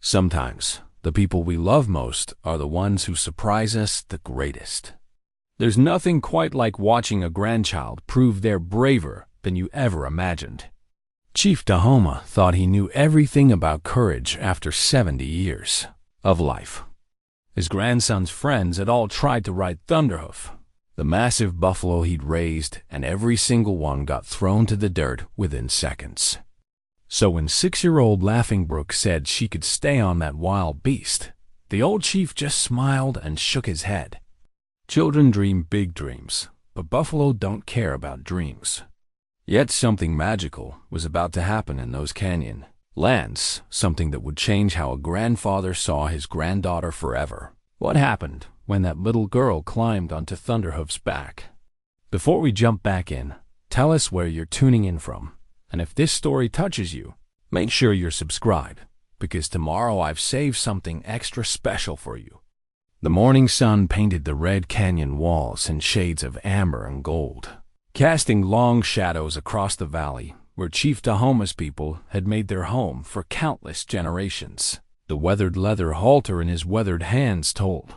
Sometimes, the people we love most are the ones who surprise us the greatest. There's nothing quite like watching a grandchild prove they're braver than you ever imagined. Chief Tahoma thought he knew everything about courage after 70 years of life. His grandson's friends had all tried to ride Thunderhoof, the massive buffalo he'd raised, and every single one got thrown to the dirt within seconds. So when 6-year-old Laughing Brook said she could stay on that wild beast, the old chief just smiled and shook his head. Children dream big dreams, but buffalo don't care about dreams. Yet something magical was about to happen in those canyon lands, something that would change how a grandfather saw his granddaughter forever. What happened when that little girl climbed onto Thunderhoof's back? Before we jump back in, tell us where you're tuning in from, and if this story touches you, make sure you're subscribed, because tomorrow I've saved something extra special for you. The morning sun painted the red canyon walls in shades of amber and gold, casting long shadows across the valley where Chief Tahoma's people had made their home for countless generations. The weathered leather halter in his weathered hands told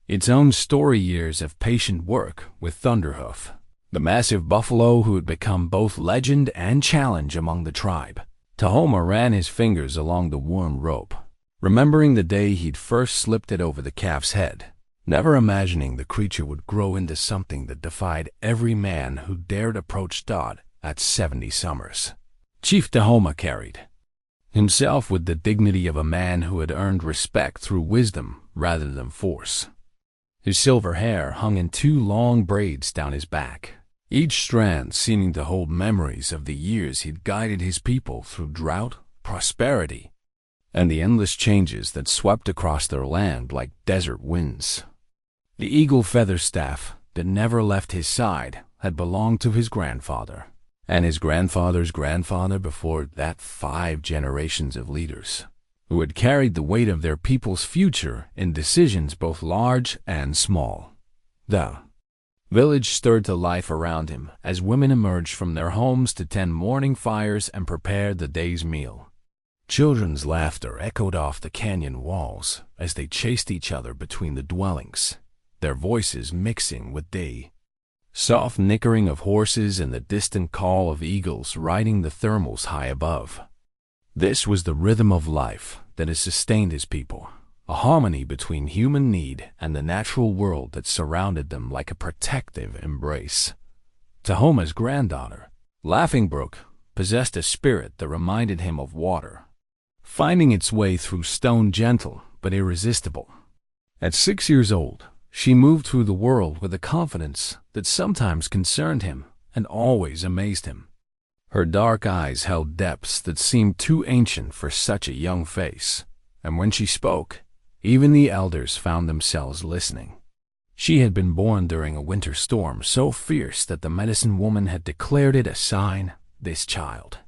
its own story, years of patient work with Thunderhoof, the massive buffalo who had become both legend and challenge among the tribe. Tahoma ran his fingers along the worn rope, remembering the day he'd first slipped it over the calf's head, never imagining the creature would grow into something that defied every man who dared approach Dodd at 70 summers. Chief Tahoma carried himself with the dignity of a man who had earned respect through wisdom rather than force. His silver hair hung in 2 long braids down his back, each strand seeming to hold memories of the years he'd guided his people through drought, prosperity, and the endless changes that swept across their land like desert winds. The eagle feather staff that never left his side had belonged to his grandfather, and his grandfather's grandfather before that 5 generations of leaders, who had carried the weight of their people's future in decisions both large and small. The village stirred to life around him as women emerged from their homes to tend morning fires and prepare the day's meal. Children's laughter echoed off the canyon walls as they chased each other between the dwellings, their voices mixing with the soft nickering of horses and the distant call of eagles riding the thermals high above. This was the rhythm of life that has sustained his people, a harmony between human need and the natural world that surrounded them like a protective embrace. Tahoma's granddaughter, Laughing Brook, possessed a spirit that reminded him of water, finding its way through stone gentle but irresistible. At 6 years old, she moved through the world with a confidence that sometimes concerned him and always amazed him. Her dark eyes held depths that seemed too ancient for such a young face, and when she spoke, even the elders found themselves listening. She had been born during a winter storm so fierce that the medicine woman had declared it a sign this child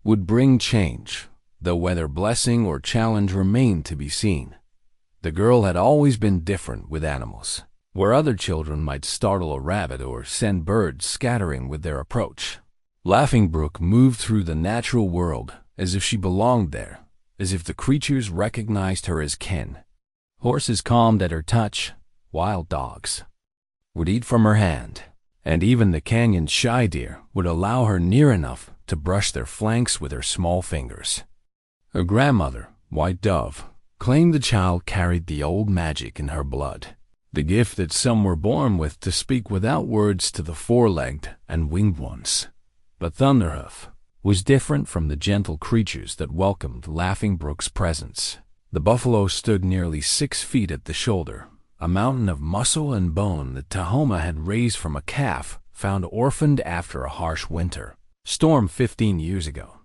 would bring change, though whether blessing or challenge remained to be seen. The girl had always been different with animals, where other children might startle a rabbit or send birds scattering with their approach. Laughing Brook moved through the natural world as if she belonged there, as if the creatures recognized her as kin. Horses calmed at her touch, wild dogs would eat from her hand, and even the canyon's shy deer would allow her near enough to brush their flanks with her small fingers. Her grandmother, White Dove, claimed the child carried the old magic in her blood, the gift that some were born with to speak without words to the 4-legged and winged ones. But Thunderhoof was different from the gentle creatures that welcomed Laughing Brook's presence. The buffalo stood nearly 6 feet at the shoulder, a mountain of muscle and bone that Tahoma had raised from a calf found orphaned after a harsh winter storm 15 years ago.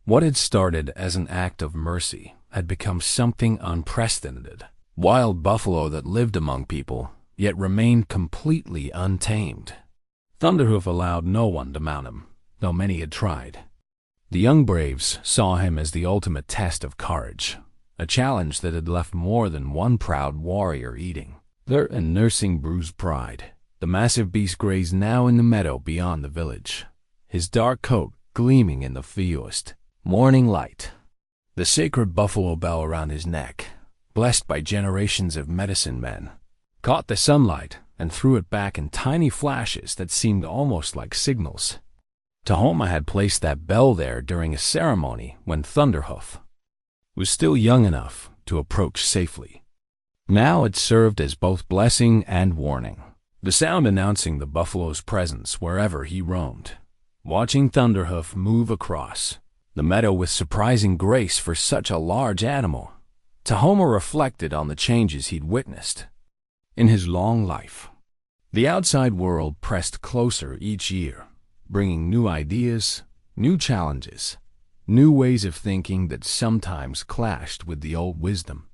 What had started as an act of mercy had become something unprecedented. Wild buffalo that lived among people, yet remained completely untamed. Thunderhoof allowed no one to mount him, though many had tried. The young braves saw him as the ultimate test of courage, a challenge that had left more than one proud warrior eating dirt and nursing bruised pride. The massive beast grazed now in the meadow beyond the village, his dark coat gleaming in the fewest morning light. the sacred buffalo bell around his neck, blessed by generations of medicine men, caught the sunlight and threw it back in tiny flashes that seemed almost like signals. Tahoma had placed that bell there during a ceremony when Thunderhoof was still young enough to approach safely. Now it served as both blessing and warning, the sound announcing the buffalo's presence wherever he roamed. Watching Thunderhoof move across the meadow with surprising grace for such a large animal, Tahoma reflected on the changes he'd witnessed in his long life. The outside world pressed closer each year, bringing new ideas, new challenges, new ways of thinking that sometimes clashed with the old wisdom.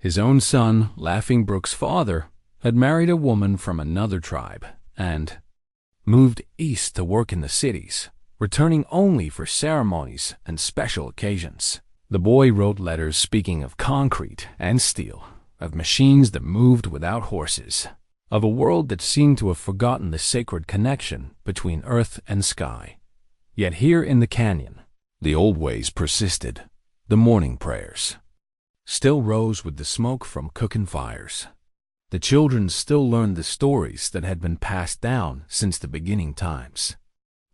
His own son, Laughing Brook's father, had married a woman from another tribe and moved east to work in the cities, returning only for ceremonies and special occasions. The boy wrote letters speaking of concrete and steel, of machines that moved without horses, of a world that seemed to have forgotten the sacred connection between earth and sky. Yet here in the canyon, the old ways persisted. The morning prayers still rose with the smoke from cooking fires. The children still learned the stories that had been passed down since the beginning times.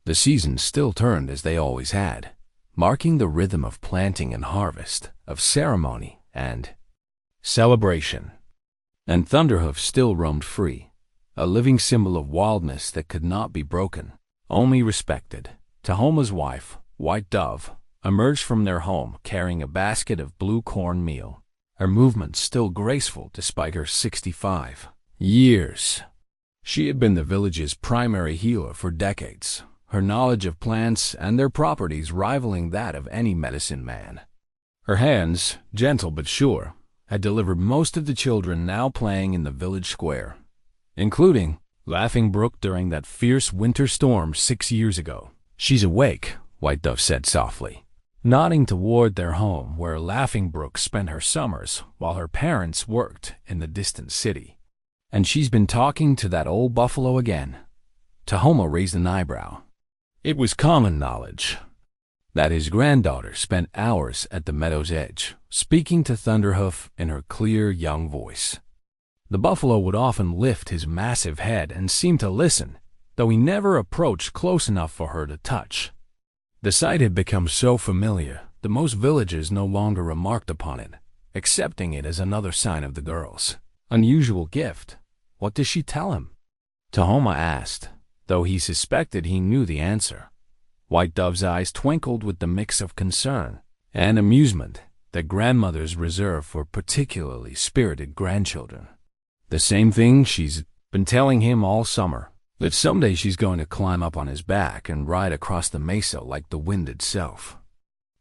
The seasons still turned as they always had, marking the rhythm of planting and harvest, of ceremony and celebration. And Thunderhoof still roamed free, a living symbol of wildness that could not be broken, only respected. Tahoma's wife, White Dove, emerged from their home carrying a basket of blue corn meal, her movements still graceful despite her 65 years. She had been the village's primary healer for decades, her knowledge of plants and their properties rivaling that of any medicine man. Her hands, gentle but sure, had delivered most of the children now playing in the village square, including Laughing Brook during that fierce winter storm 6 years ago. "She's awake," White Dove said softly, nodding toward their home where Laughing Brook spent her summers while her parents worked in the distant city. "And she's been talking to that old buffalo again." Tahoma raised an eyebrow. It was common knowledge that his granddaughter spent hours at the meadow's edge, speaking to Thunderhoof in her clear young voice. The buffalo would often lift his massive head and seem to listen, though he never approached close enough for her to touch. The sight had become so familiar that most villagers no longer remarked upon it, accepting it as another sign of the girl's unusual gift. "What does she tell him?" Tahoma asked, though he suspected he knew the answer. White Dove's eyes twinkled with the mix of concern and amusement that grandmothers reserve for particularly spirited grandchildren. "The same thing she's been telling him all summer, that someday she's going to climb up on his back and ride across the mesa like the wind itself."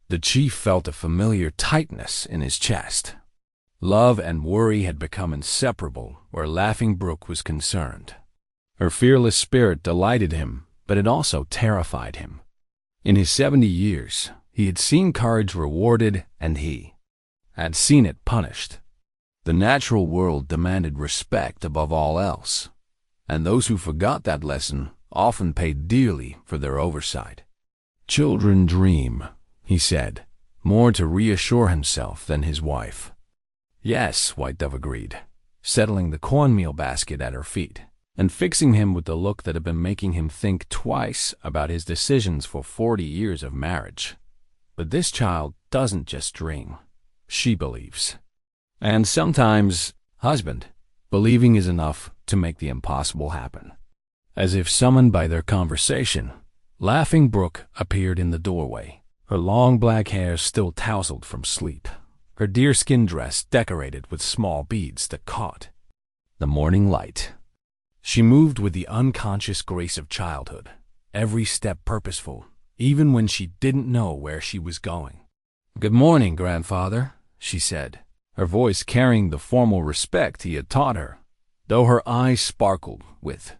The chief felt a familiar tightness in his chest. Love and worry had become inseparable where Laughing Brook was concerned. Her fearless spirit delighted him, but it also terrified him. In his 70 years, he had seen courage rewarded, and he had seen it punished. The natural world demanded respect above all else, and those who forgot that lesson often paid dearly for their oversight. "Children dream," he said, more to reassure himself than his wife. "Yes," White Dove agreed, settling the cornmeal basket at her feet and fixing him with the look that had been making him think twice about his decisions for 40 years of marriage. "But this child doesn't just dream. She believes. And sometimes, husband, believing is enough to make the impossible happen." As if summoned by their conversation, Laughing Brook appeared in the doorway, her long black hair still tousled from sleep, her deerskin dress decorated with small beads that caught the morning light. She moved with the unconscious grace of childhood, every step purposeful, even when she didn't know where she was going. "Good morning, grandfather," she said, her voice carrying the formal respect he had taught her, though her eyes sparkled with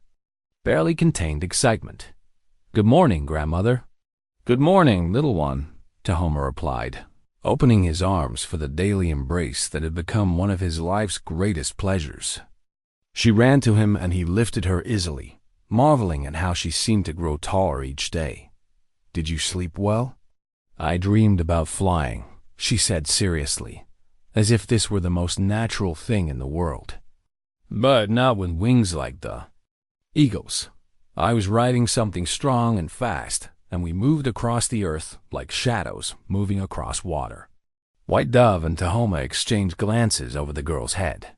barely contained excitement. "Good morning, grandmother." "Good morning, little one," Tahoma replied, opening his arms for the daily embrace that had become one of his life's greatest pleasures. She ran to him and he lifted her easily, marveling at how she seemed to grow taller each day. "Did you sleep well?" "I dreamed about flying," she said seriously, as if this were the most natural thing in the world. But not with wings like the eagles. I was riding something strong and fast, and we moved across the earth like shadows moving across water. White Dove and Tahoma exchanged glances over the girl's head.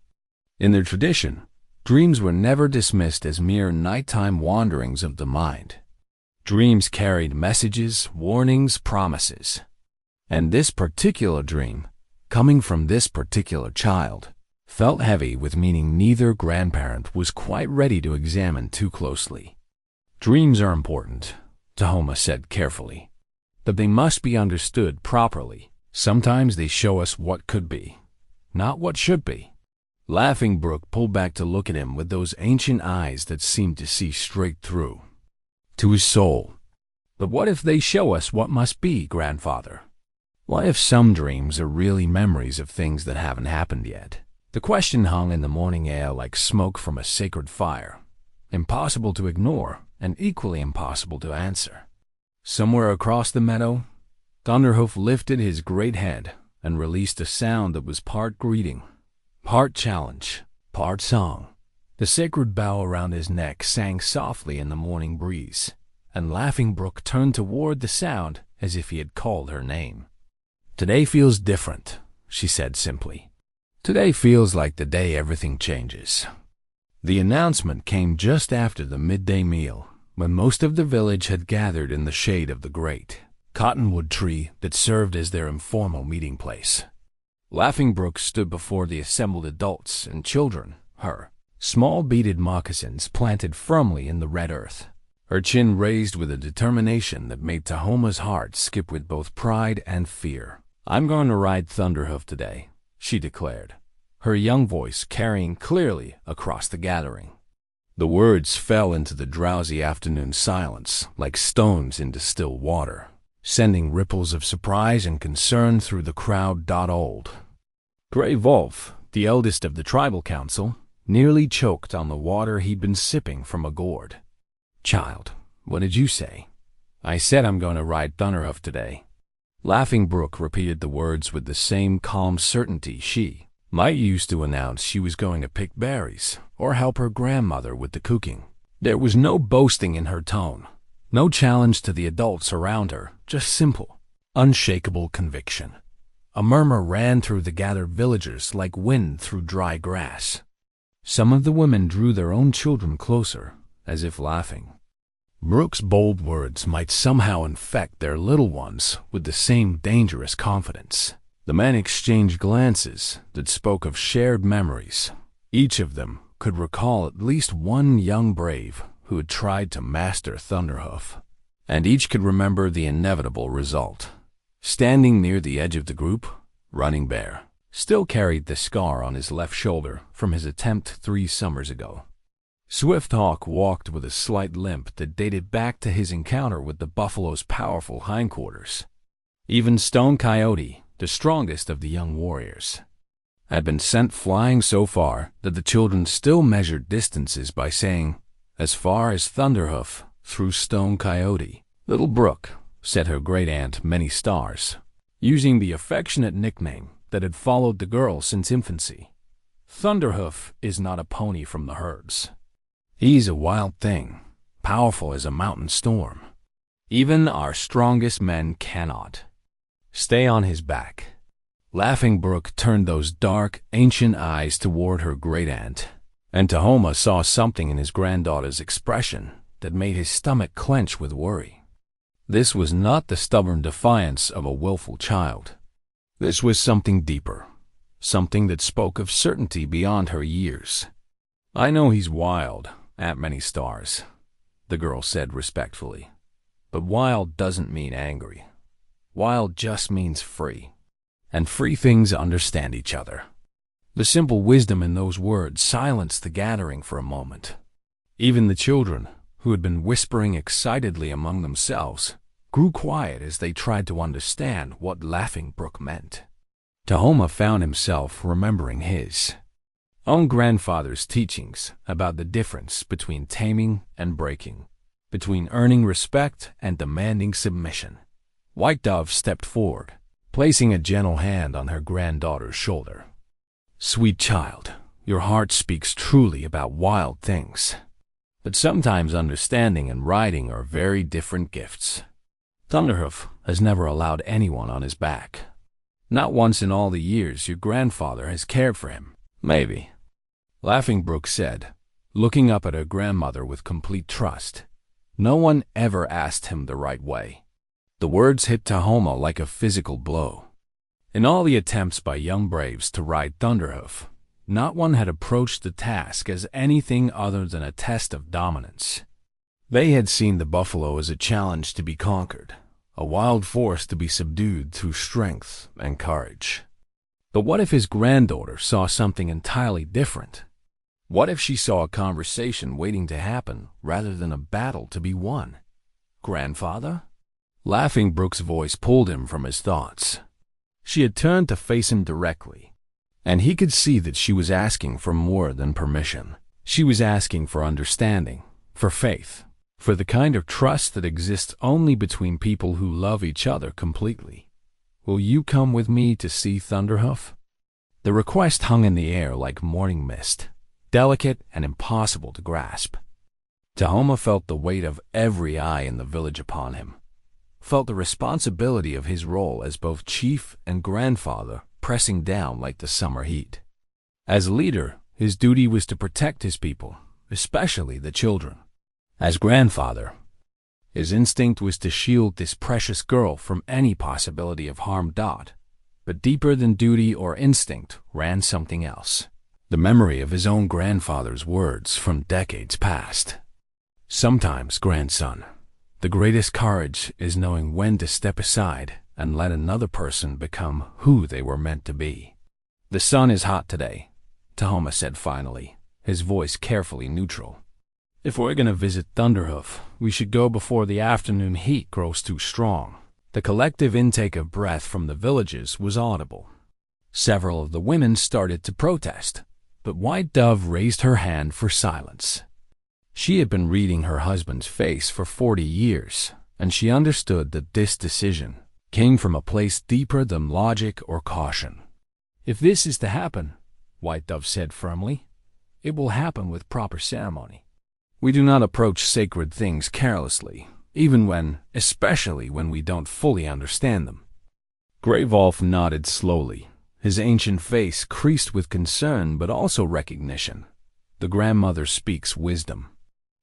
In their tradition, dreams were never dismissed as mere nighttime wanderings of the mind. Dreams carried messages, warnings, promises. And this particular dream, coming from this particular child, felt heavy with meaning neither grandparent was quite ready to examine too closely. Dreams are important, Tahoma said carefully, but they must be understood properly. Sometimes they show us what could be, not what should be. Laughing Brook pulled back to look at him with those ancient eyes that seemed to see straight through to his soul. But what if they show us what must be, grandfather? What if some dreams are really memories of things that haven't happened yet? The question hung in the morning air like smoke from a sacred fire, impossible to ignore and equally impossible to answer. Somewhere across the meadow, Thunderhoof lifted his great head and released a sound that was part greeting, part challenge, part song. The sacred bow around his neck sang softly in the morning breeze, and Laughing Brook turned toward the sound as if he had called her name. Today feels different, she said simply. Today feels like the day everything changes. The announcement came just after the midday meal, when most of the village had gathered in the shade of the great cottonwood tree that served as their informal meeting place. Laughing Brook stood before the assembled adults and children, her small beaded moccasins planted firmly in the red earth, her chin raised with a determination that made Tahoma's heart skip with both pride and fear. "I'm going to ride Thunderhoof today," she declared, her young voice carrying clearly across the gathering. The words fell into the drowsy afternoon silence like stones into still water, sending ripples of surprise and concern through the crowd. Old Gray Wolf, the eldest of the tribal council, nearly choked on the water he'd been sipping from a gourd. "Child, what did you say?" "I said I'm going to ride Thunderhoof today." Laughing Brook repeated the words with the same calm certainty she might use to announce she was going to pick berries or help her grandmother with the cooking. There was no boasting in her tone, no challenge to the adults around her, just simple, unshakable conviction. A murmur ran through the gathered villagers like wind through dry grass. Some of the women drew their own children closer, as if laughing. Brook's bold words might somehow infect their little ones with the same dangerous confidence. The men exchanged glances that spoke of shared memories. Each of them could recall at least one young brave who had tried to master Thunderhoof, and each could remember the inevitable result. Standing near the edge of the group, Running Bear still carried the scar on his left shoulder from his attempt 3 summers ago. Swift Hawk walked with a slight limp that dated back to his encounter with the buffalo's powerful hindquarters. Even Stone Coyote, the strongest of the young warriors, had been sent flying so far that the children still measured distances by saying, "As far as Thunderhoof, through Stone Coyote." Little Brook set her great-aunt many stars, using the affectionate nickname that had followed the girl since infancy. "Thunderhoof is not a pony from the herds. He's a wild thing, powerful as a mountain storm. Even our strongest men cannot stay on his back." Laughing Brook turned those dark, ancient eyes toward her great-aunt, and Tahoma saw something in his granddaughter's expression that made his stomach clench with worry. This was not the stubborn defiance of a willful child. This was something deeper, something that spoke of certainty beyond her years. "I know he's wild, Aunt Many Stars," the girl said respectfully. "But wild doesn't mean angry. Wild just means free. And free things understand each other." The simple wisdom in those words silenced the gathering for a moment. Even the children, who had been whispering excitedly among themselves, grew quiet as they tried to understand what Laughing Brook meant. Tahoma found himself remembering his own grandfather's teachings about the difference between taming and breaking, between earning respect and demanding submission. White Dove stepped forward, placing a gentle hand on her granddaughter's shoulder. "Sweet child, your heart speaks truly about wild things. But sometimes understanding and riding are very different gifts. Thunderhoof has never allowed anyone on his back. Not once in all the years your grandfather has cared for him." "Maybe," Laughing Brook said, looking up at her grandmother with complete trust. No one ever asked him the right way. The words hit Tahoma like a physical blow. In all the attempts by young braves to ride Thunderhoof, not one had approached the task as anything other than a test of dominance. They had seen the buffalo as a challenge to be conquered, a wild force to be subdued through strength and courage. But what if his granddaughter saw something entirely different? What if she saw a conversation waiting to happen rather than a battle to be won? "Grandfather?" Laughing Brook's voice pulled him from his thoughts. She had turned to face him directly, and he could see that she was asking for more than permission. She was asking for understanding, for faith, for the kind of trust that exists only between people who love each other completely. "Will you come with me to see Thunderhoof?" The request hung in the air like morning mist, delicate and impossible to grasp. Tahoma felt the weight of every eye in the village upon him, felt the responsibility of his role as both chief and grandfather pressing down like the summer heat. As leader, his duty was to protect his people, especially the children. As grandfather, his instinct was to shield this precious girl from any possibility of harm. But deeper than duty or instinct ran something else. The memory of his own grandfather's words from decades past. "Sometimes, grandson, the greatest courage is knowing when to step aside and let another person become who they were meant to be." "The sun is hot today," Tahoma said finally, his voice carefully neutral. "If we're going to visit Thunderhoof, we should go before the afternoon heat grows too strong." The collective intake of breath from the villagers was audible. Several of the women started to protest, but White Dove raised her hand for silence. She had been reading her husband's face for 40 years, and she understood that this decision came from a place deeper than logic or caution. "If this is to happen," White Dove said firmly, "it will happen with proper ceremony. We do not approach sacred things carelessly, especially when we don't fully understand them." Grey Wolf nodded slowly, his ancient face creased with concern but also recognition. The grandmother speaks wisdom.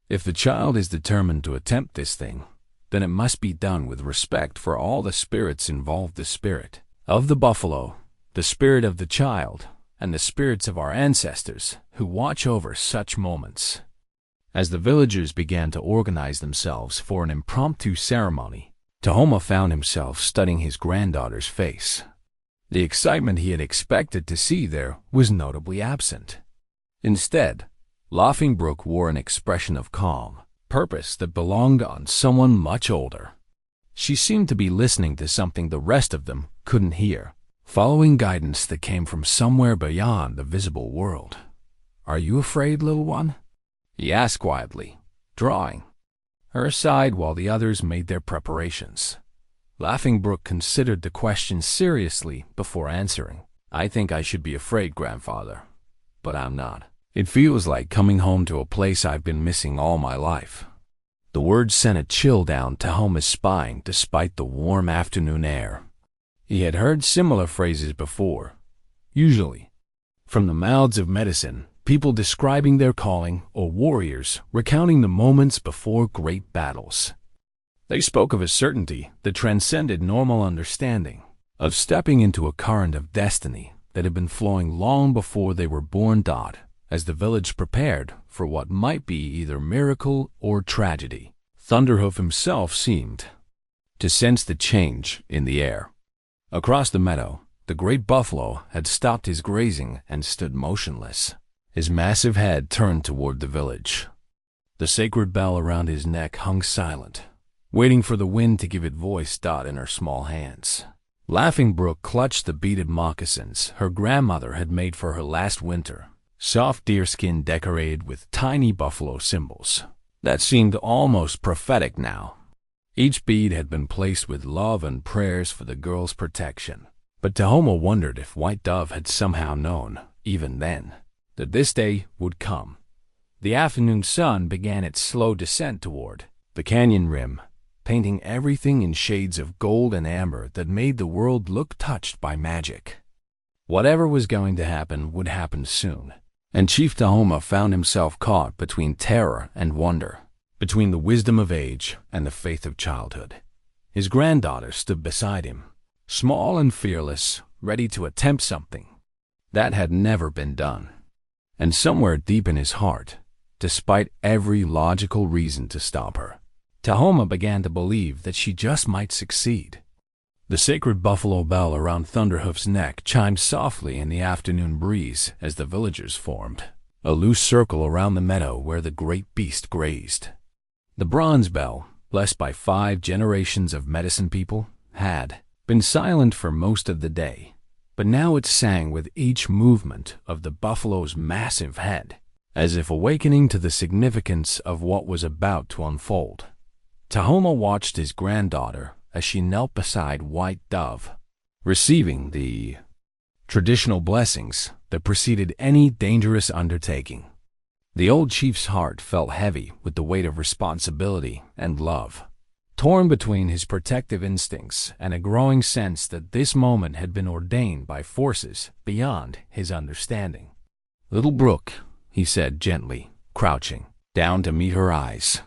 If the child is determined to attempt this thing, then it must be done with respect for all the spirits involved, the spirit of the buffalo, the spirit of the child, and the spirits of our ancestors who watch over such moments. As the villagers began to organize themselves for an impromptu ceremony, Tahoma found himself studying his granddaughter's face. The excitement he had expected to see there was notably absent. Instead, Laughing Brook wore an expression of calm purpose that belonged on someone much older. She seemed to be listening to something the rest of them couldn't hear, following guidance that came from somewhere beyond the visible world. "Are you afraid, little one?" he asked quietly, drawing her aside while the others made their preparations. Laughing Brook considered the question seriously before answering. "I think I should be afraid, grandfather, but I'm not. It feels like coming home to a place I've been missing all my life." The words sent a chill down Tahoma's spine despite the warm afternoon air. He had heard similar phrases before, usually from the mouths of medicine, people describing their calling, or warriors recounting the moments before great battles. They spoke of a certainty that transcended normal understanding, of stepping into a current of destiny that had been flowing long before they were born. As the village prepared for what might be either miracle or tragedy, Thunderhoof himself seemed to sense the change in the air. Across the meadow, the great buffalo had stopped his grazing and stood motionless, his massive head turned toward the village. The sacred bell around his neck hung silent, waiting for the wind to give it voice. In her small hands, Laughing Brook clutched the beaded moccasins her grandmother had made for her last winter, soft deerskin decorated with tiny buffalo symbols that seemed almost prophetic now. Each bead had been placed with love and prayers for the girl's protection. But Tahoma wondered if White Dove had somehow known, even then, that this day would come. The afternoon sun began its slow descent toward the canyon rim, painting everything in shades of gold and amber that made the world look touched by magic. Whatever was going to happen would happen soon, and Chief Tahoma found himself caught between terror and wonder, between the wisdom of age and the faith of childhood. His granddaughter stood beside him, small and fearless, ready to attempt something that had never been done. And somewhere deep in his heart, despite every logical reason to stop her, Tahoma began to believe that she just might succeed. The sacred buffalo bell around Thunderhoof's neck chimed softly in the afternoon breeze as the villagers formed a loose circle around the meadow where the great beast grazed. The bronze bell, blessed by 5 generations of medicine people, had been silent for most of the day, but now it sang with each movement of the buffalo's massive head, as if awakening to the significance of what was about to unfold. Tahoma watched his granddaughter as she knelt beside White Dove, receiving the traditional blessings that preceded any dangerous undertaking. The old chief's heart felt heavy with the weight of responsibility and love, torn between his protective instincts and a growing sense that this moment had been ordained by forces beyond his understanding. "Little Brook," he said gently, crouching down to meet her eyes,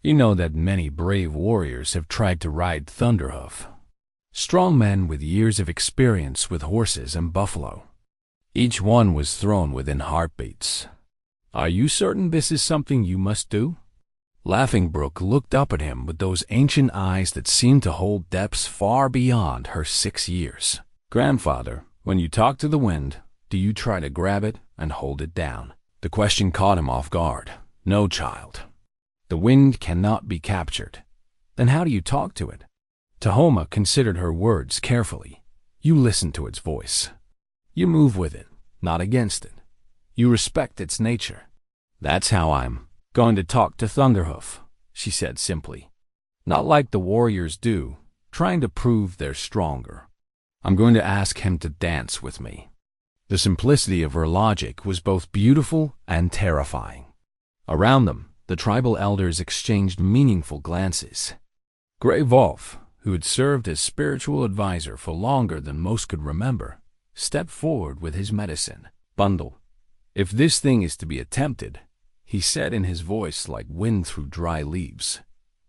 "you know that many brave warriors have tried to ride Thunderhoof. Strong men with years of experience with horses and buffalo. Each one was thrown within heartbeats. Are you certain this is something you must do?" Laughing Brook looked up at him with those ancient eyes that seemed to hold depths far beyond her 6 years. "Grandfather, when you talk to the wind, do you try to grab it and hold it down?" The question caught him off guard. "No, child. The wind cannot be captured." "Then how do you talk to it?" Tahoma considered her words carefully. "You listen to its voice. You move with it, not against it. You respect its nature." "That's how I'm going to talk to Thunderhoof," she said simply. "Not like the warriors do, trying to prove they're stronger. I'm going to ask him to dance with me." The simplicity of her logic was both beautiful and terrifying. Around them, the tribal elders exchanged meaningful glances. Gray Wolf, who had served as spiritual advisor for longer than most could remember, stepped forward with his medicine bundle. "If this thing is to be attempted," he said in his voice like wind through dry leaves,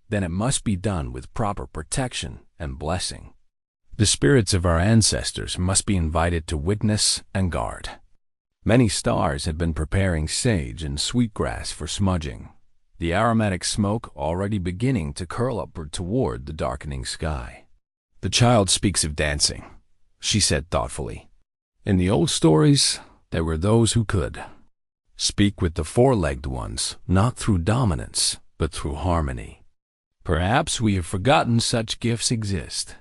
"then it must be done with proper protection and blessing. The spirits of our ancestors must be invited to witness and guard." Many stars had been preparing sage and sweetgrass for smudging, the aromatic smoke already beginning to curl upward toward the darkening sky. "The child speaks of dancing," she said thoughtfully. "In the old stories, there were those who could speak with the four-legged ones, not through dominance, but through harmony. Perhaps we have forgotten such gifts exist."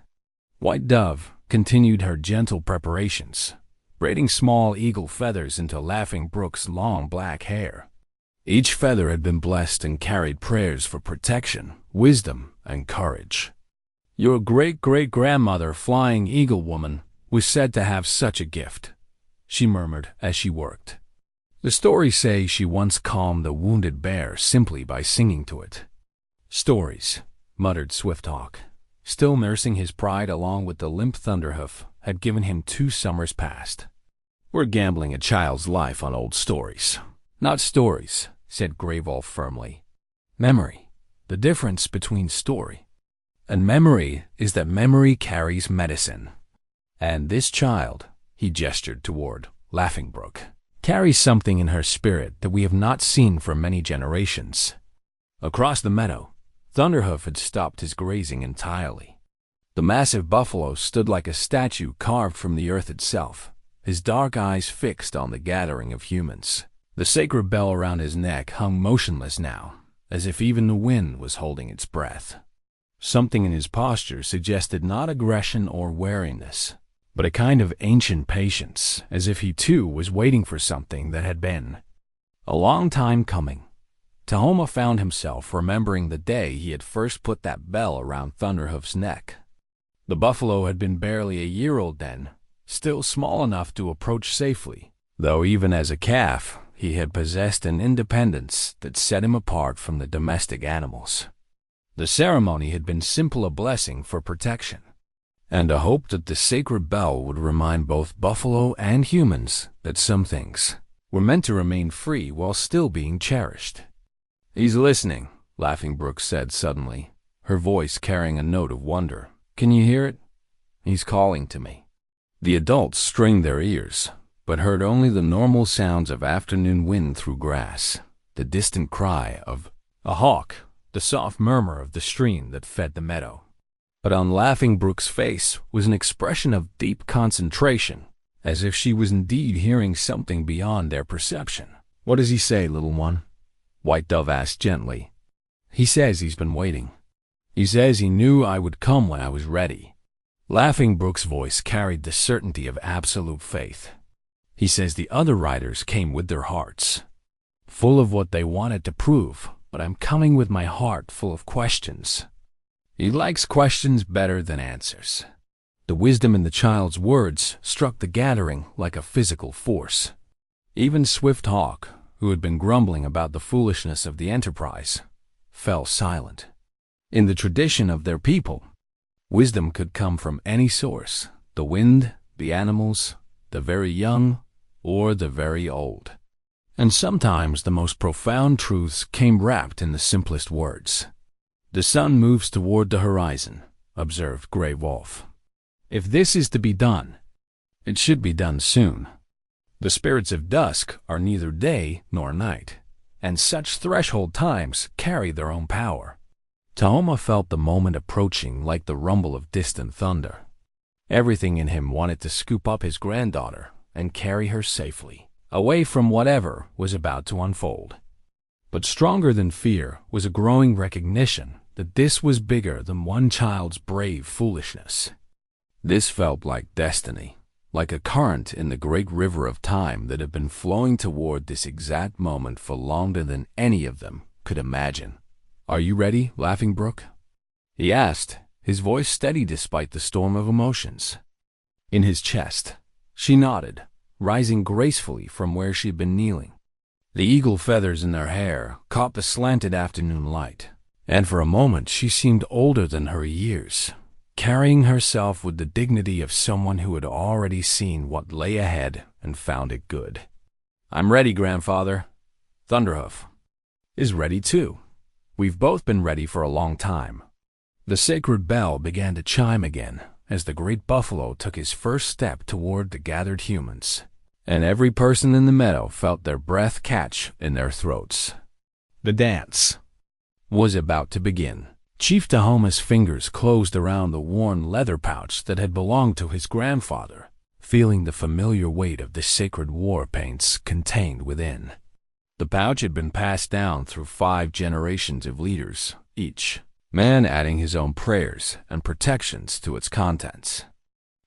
White Dove continued her gentle preparations, braiding small eagle feathers into Laughing Brook's long black hair. Each feather had been blessed and carried prayers for protection, wisdom, and courage. "Your great-great-grandmother, Flying Eagle Woman, was said to have such a gift," she murmured as she worked. "The stories say she once calmed a wounded bear simply by singing to it." "Stories," muttered Swifthawk, still nursing his pride along with the limp Thunderhoof had given him 2 summers past. "We're gambling a child's life on old stories." "Not stories," said Gray Wolf firmly. "Memory. The difference between story and memory is that memory carries medicine. And this child," he gestured toward Laughing Brook, "carries something in her spirit that we have not seen for many generations." Across the meadow, Thunderhoof had stopped his grazing entirely. The massive buffalo stood like a statue carved from the earth itself, his dark eyes fixed on the gathering of humans. The sacred bell around his neck hung motionless now, as if even the wind was holding its breath. Something in his posture suggested not aggression or wariness, but a kind of ancient patience, as if he too was waiting for something that had been a long time coming. Tahoma found himself remembering the day he had first put that bell around Thunderhoof's neck. The buffalo had been barely a year old then, still small enough to approach safely, though even as a calf, he had possessed an independence that set him apart from the domestic animals. The ceremony had been simply a blessing for protection, and a hope that the sacred bell would remind both buffalo and humans that some things were meant to remain free while still being cherished. "He's listening," Laughing Brook said suddenly, her voice carrying a note of wonder. "Can you hear it? He's calling to me." The adults strained their ears, but heard only the normal sounds of afternoon wind through grass, the distant cry of a hawk, the soft murmur of the stream that fed the meadow. But on Laughing Brook's face was an expression of deep concentration, as if she was indeed hearing something beyond their perception. "What does he say, little one?" White Dove asked gently. "He says he's been waiting. He says he knew I would come when I was ready." Laughing Brook's voice carried the certainty of absolute faith. "He says the other riders came with their hearts, full of what they wanted to prove, but I'm coming with my heart full of questions." He likes questions better than answers. The wisdom in the child's words struck the gathering like a physical force. Even Swift Hawk, who had been grumbling about the foolishness of the enterprise, fell silent. In the tradition of their people, wisdom could come from any source: the wind, the animals, the very young, or the very old. And sometimes the most profound truths came wrapped in the simplest words. "The sun moves toward the horizon," observed Grey Wolf. "If this is to be done, it should be done soon. The spirits of dusk are neither day nor night, and such threshold times carry their own power." Tahoma felt the moment approaching like the rumble of distant thunder. Everything in him wanted to scoop up his granddaughter and carry her safely away from whatever was about to unfold. But stronger than fear was a growing recognition that this was bigger than one child's brave foolishness. This felt like destiny, like a current in the great river of time that had been flowing toward this exact moment for longer than any of them could imagine. "Are you ready, Laughing Brook?" he asked, his voice steady despite the storm of emotions. In his chest, she nodded, rising gracefully from where she had been kneeling. The eagle feathers in her hair caught the slanted afternoon light, and for a moment she seemed older than her years, carrying herself with the dignity of someone who had already seen what lay ahead and found it good. "I'm ready, Grandfather. Thunderhoof is ready too. We've both been ready for a long time." The sacred bell began to chime again as the great buffalo took his first step toward the gathered humans, and every person in the meadow felt their breath catch in their throats. The dance was about to begin. Chief Tahoma's fingers closed around the worn leather pouch that had belonged to his grandfather, feeling the familiar weight of the sacred war paints contained within. The pouch had been passed down through 5 generations of leaders, each man adding his own prayers and protections to its contents.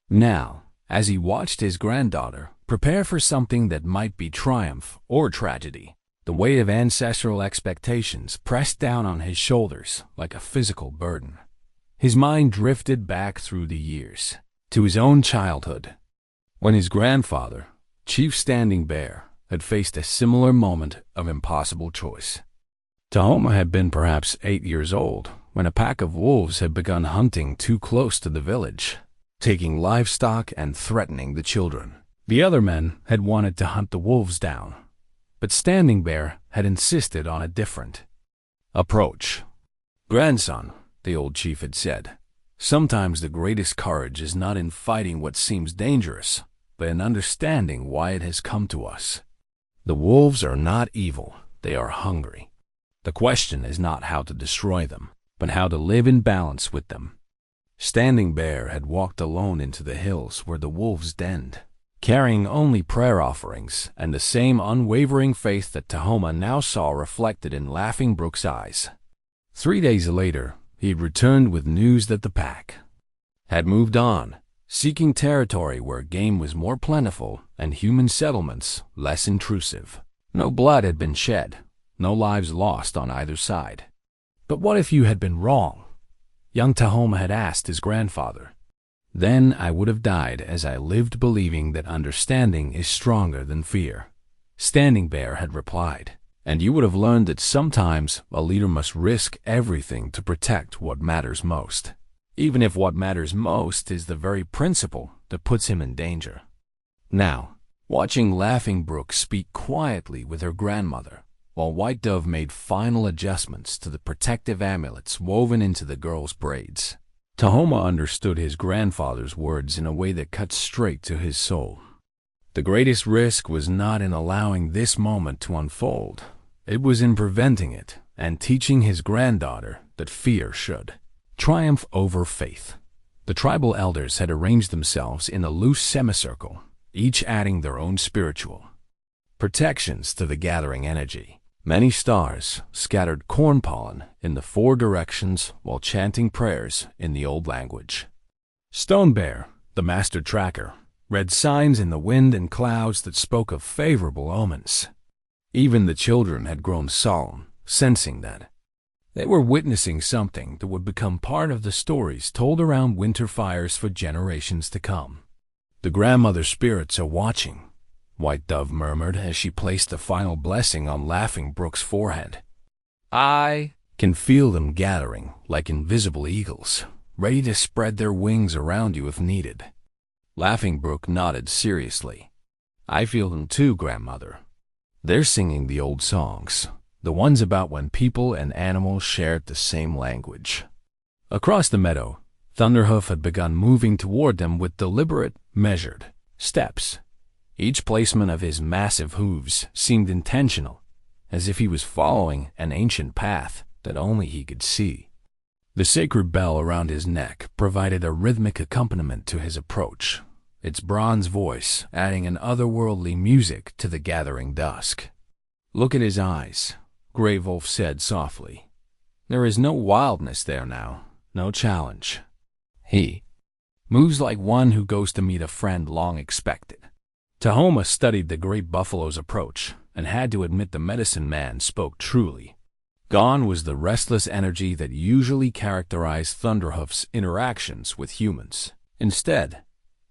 Now, as he watched his granddaughter prepare for something that might be triumph or tragedy, the weight of ancestral expectations pressed down on his shoulders like a physical burden. His mind drifted back through the years, to his own childhood, when his grandfather, Chief Standing Bear, had faced a similar moment of impossible choice. Tahoma had been perhaps 8 years old when a pack of wolves had begun hunting too close to the village, taking livestock and threatening the children. The other men had wanted to hunt the wolves down, but Standing Bear had insisted on a different approach. "Grandson," the old chief had said, "sometimes the greatest courage is not in fighting what seems dangerous, but in understanding why it has come to us. The wolves are not evil, they are hungry. The question is not how to destroy them, but how to live in balance with them." Standing Bear had walked alone into the hills where the wolves denned, carrying only prayer offerings and the same unwavering faith that Tahoma now saw reflected in Laughing Brook's eyes. 3 days later, he had returned with news that the pack had moved on, seeking territory where game was more plentiful and human settlements less intrusive. No blood had been shed, no lives lost on either side. "But what if you had been wrong?" young Tahoma had asked his grandfather. "Then I would have died as I lived, believing that understanding is stronger than fear," Standing Bear had replied. "And you would have learned that sometimes a leader must risk everything to protect what matters most, even if what matters most is the very principle that puts him in danger." Now, watching Laughing Brook speak quietly with her grandmother, while White Dove made final adjustments to the protective amulets woven into the girl's braids, Tahoma understood his grandfather's words in a way that cut straight to his soul. The greatest risk was not in allowing this moment to unfold. It was in preventing it and teaching his granddaughter that fear should triumph over faith. The tribal elders had arranged themselves in a loose semicircle, each adding their own spiritual protections to the gathering energy. Many stars scattered corn pollen in the 4 directions while chanting prayers in the old language. Stone Bear, the master tracker, read signs in the wind and clouds that spoke of favorable omens. Even the children had grown solemn, sensing that they were witnessing something that would become part of the stories told around winter fires for generations to come. "The grandmother spirits are watching," White Dove murmured as she placed the final blessing on Laughing Brook's forehead. "I can feel them gathering like invisible eagles, ready to spread their wings around you if needed." Laughing Brook nodded seriously. "I feel them too, grandmother. They're singing the old songs, the ones about when people and animals shared the same language." Across the meadow, Thunderhoof had begun moving toward them with deliberate, measured steps. Each placement of his massive hooves seemed intentional, as if he was following an ancient path that only he could see. The sacred bell around his neck provided a rhythmic accompaniment to his approach, its bronze voice adding an otherworldly music to the gathering dusk. "Look at his eyes," Grey Wolf said softly. "There is no wildness there now, no challenge. He moves like one who goes to meet a friend long expected." Tahoma studied the great buffalo's approach and had to admit the medicine man spoke truly. Gone was the restless energy that usually characterized Thunderhoof's interactions with humans. Instead,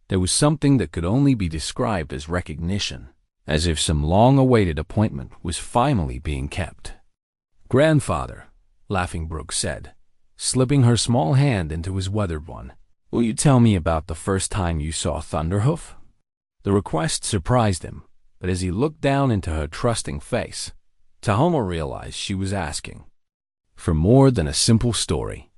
there was something that could only be described as recognition, as if some long-awaited appointment was finally being kept. "Grandfather," Laughing Brook said, slipping her small hand into his weathered one, "will you tell me about the first time you saw Thunderhoof?" The request surprised him, but as he looked down into her trusting face, Tahoma realized she was asking for more than a simple story.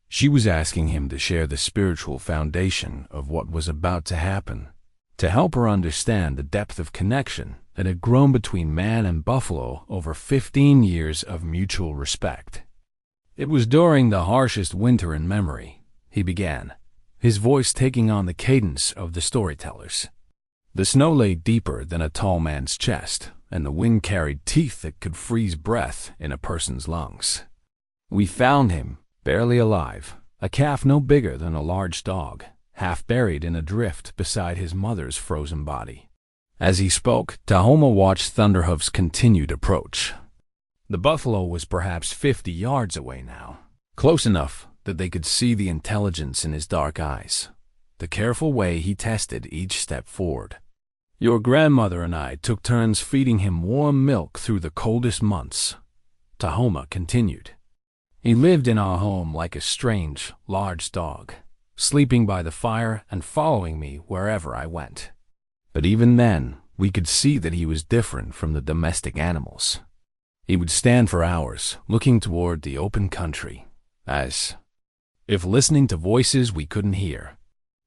She was asking him to share the spiritual foundation of what was about to happen, to help her understand the depth of connection that had grown between man and buffalo over 15 years of mutual respect. "It was during the harshest winter in memory," he began, his voice taking on the cadence of the storytellers. "The snow lay deeper than a tall man's chest, and the wind carried teeth that could freeze breath in a person's lungs. We found him, barely alive, a calf no bigger than a large dog, half buried in a drift beside his mother's frozen body." As he spoke, Tahoma watched Thunderhoof's continued approach. The buffalo was perhaps 50 yards away now, close enough that they could see the intelligence in his dark eyes, the careful way he tested each step forward. "Your grandmother and I took turns feeding him warm milk through the coldest months," Tahoma continued. "He lived in our home like a strange, large dog, sleeping by the fire and following me wherever I went. But even then, we could see that he was different from the domestic animals. He would stand for hours, looking toward the open country, as if listening to voices we couldn't hear."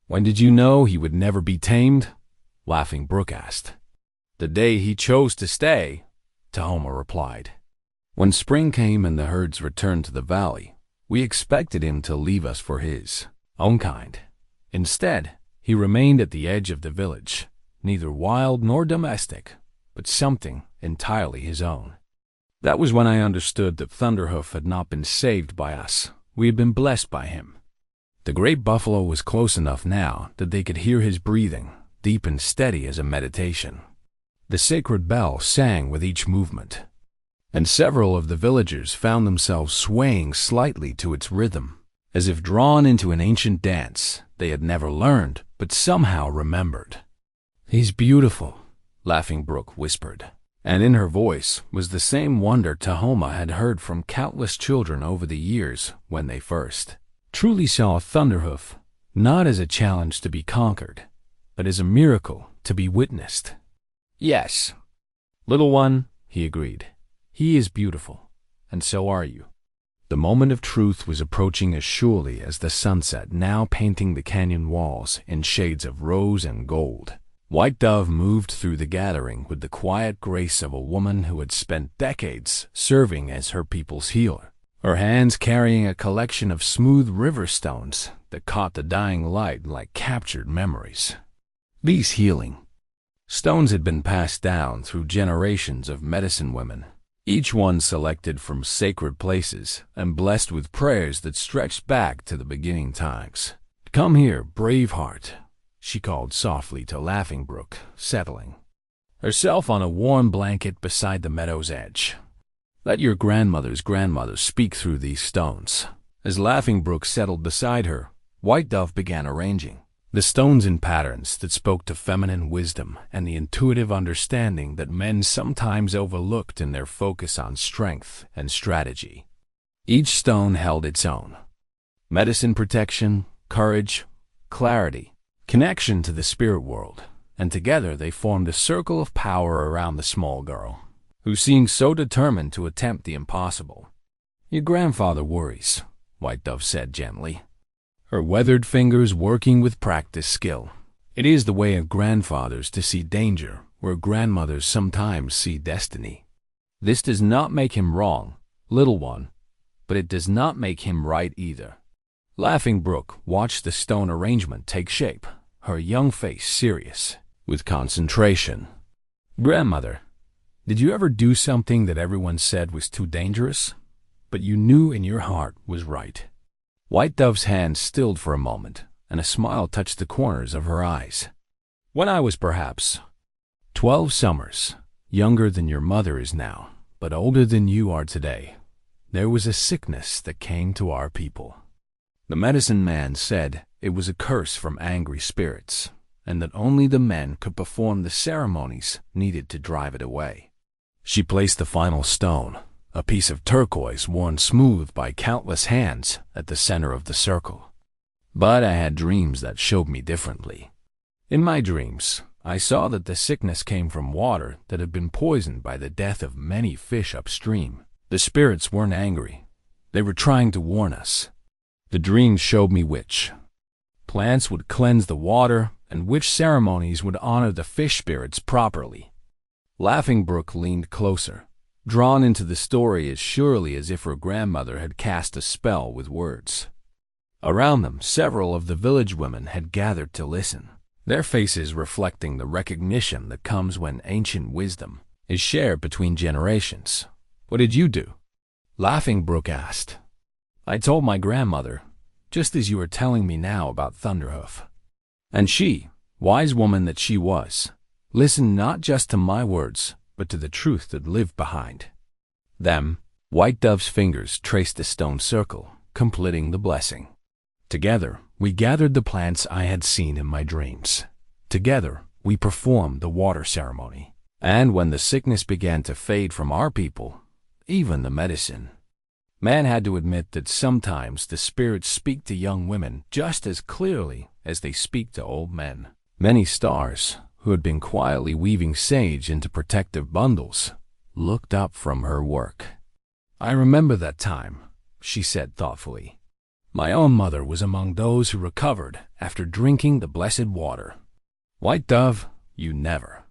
"When did you know he would never be tamed?" Laughing Brook asked. "The day he chose to stay," Tahoma replied. "When spring came and the herds returned to the valley, we expected him to leave us for his own kind. Instead, he remained at the edge of the village, neither wild nor domestic, but something entirely his own. That was when I understood that Thunderhoof had not been saved by us. We had been blessed by him." The great buffalo was close enough now that they could hear his breathing, deep and steady as a meditation. The sacred bell sang with each movement. and several of the villagers found themselves swaying slightly to its rhythm, as if drawn into an ancient dance they had never learned but somehow remembered. "He's beautiful," Laughing Brook whispered, and in her voice was the same wonder Tahoma had heard from countless children over the years when they first truly saw Thunderhoof, not as a challenge to be conquered, but as a miracle to be witnessed. "Yes, little one," he agreed. "He is beautiful, and so are you." The moment of truth was approaching as surely as the sunset, now painting the canyon walls in shades of rose and gold. White Dove moved through the gathering with the quiet grace of a woman who had spent decades serving as her people's healer, her hands carrying a collection of smooth river stones that caught the dying light like captured memories. These healing stones had been passed down through generations of medicine women, each one selected from sacred places and blessed with prayers that stretched back to the beginning times. "Come here, brave heart," she called softly to Laughing Brook, settling herself on a warm blanket beside the meadow's edge. "Let your grandmother's grandmother speak through these stones." As Laughing Brook settled beside her, White Dove began arranging the stones in patterns that spoke to feminine wisdom and the intuitive understanding that men sometimes overlooked in their focus on strength and strategy. Each stone held its own medicine, protection, courage, clarity, connection to the spirit world, and together they formed a circle of power around the small girl, who seemed so determined to attempt the impossible. "Your grandfather worries," White Dove said gently, her weathered fingers working with practiced skill. "It is the way of grandfathers to see danger where grandmothers sometimes see destiny. This does not make him wrong, little one, but it does not make him right either." Laughing Brook watched the stone arrangement take shape, her young face serious with concentration. "Grandmother, did you ever do something that everyone said was too dangerous, but you knew in your heart was right?" White Dove's hand stilled for a moment, and a smile touched the corners of her eyes. "When I was perhaps 12 summers, younger than your mother is now, but older than you are today, there was a sickness that came to our people. The medicine man said it was a curse from angry spirits, and that only the men could perform the ceremonies needed to drive it away." She placed the final stone, a piece of turquoise worn smooth by countless hands, at the center of the circle. "But I had dreams that showed me differently. In my dreams, I saw that the sickness came from water that had been poisoned by the death of many fish upstream. The spirits weren't angry. They were trying to warn us. The dreams showed me which plants would cleanse the water and which ceremonies would honor the fish spirits properly." Laughing Brook leaned closer, drawn into the story as surely as if her grandmother had cast a spell with words. Around them, several of the village women had gathered to listen, their faces reflecting the recognition that comes when ancient wisdom is shared between generations. "What did you do?" Laughing Brook asked. "I told my grandmother, just as you are telling me now about Thunderhoof. And she, wise woman that she was, listened not just to my words, but to the truth that lived behind them." White Dove's fingers traced the stone circle, completing the blessing. "Together, we gathered the plants I had seen in my dreams. Together, we performed the water ceremony. And when the sickness began to fade from our people, even the medicine, man had to admit that sometimes the spirits speak to young women just as clearly as they speak to old men." Many stars, who had been quietly weaving sage into protective bundles, looked up from her work. "I remember that time," she said thoughtfully. "My own mother was among those who recovered after drinking the blessed water. White Dove, you never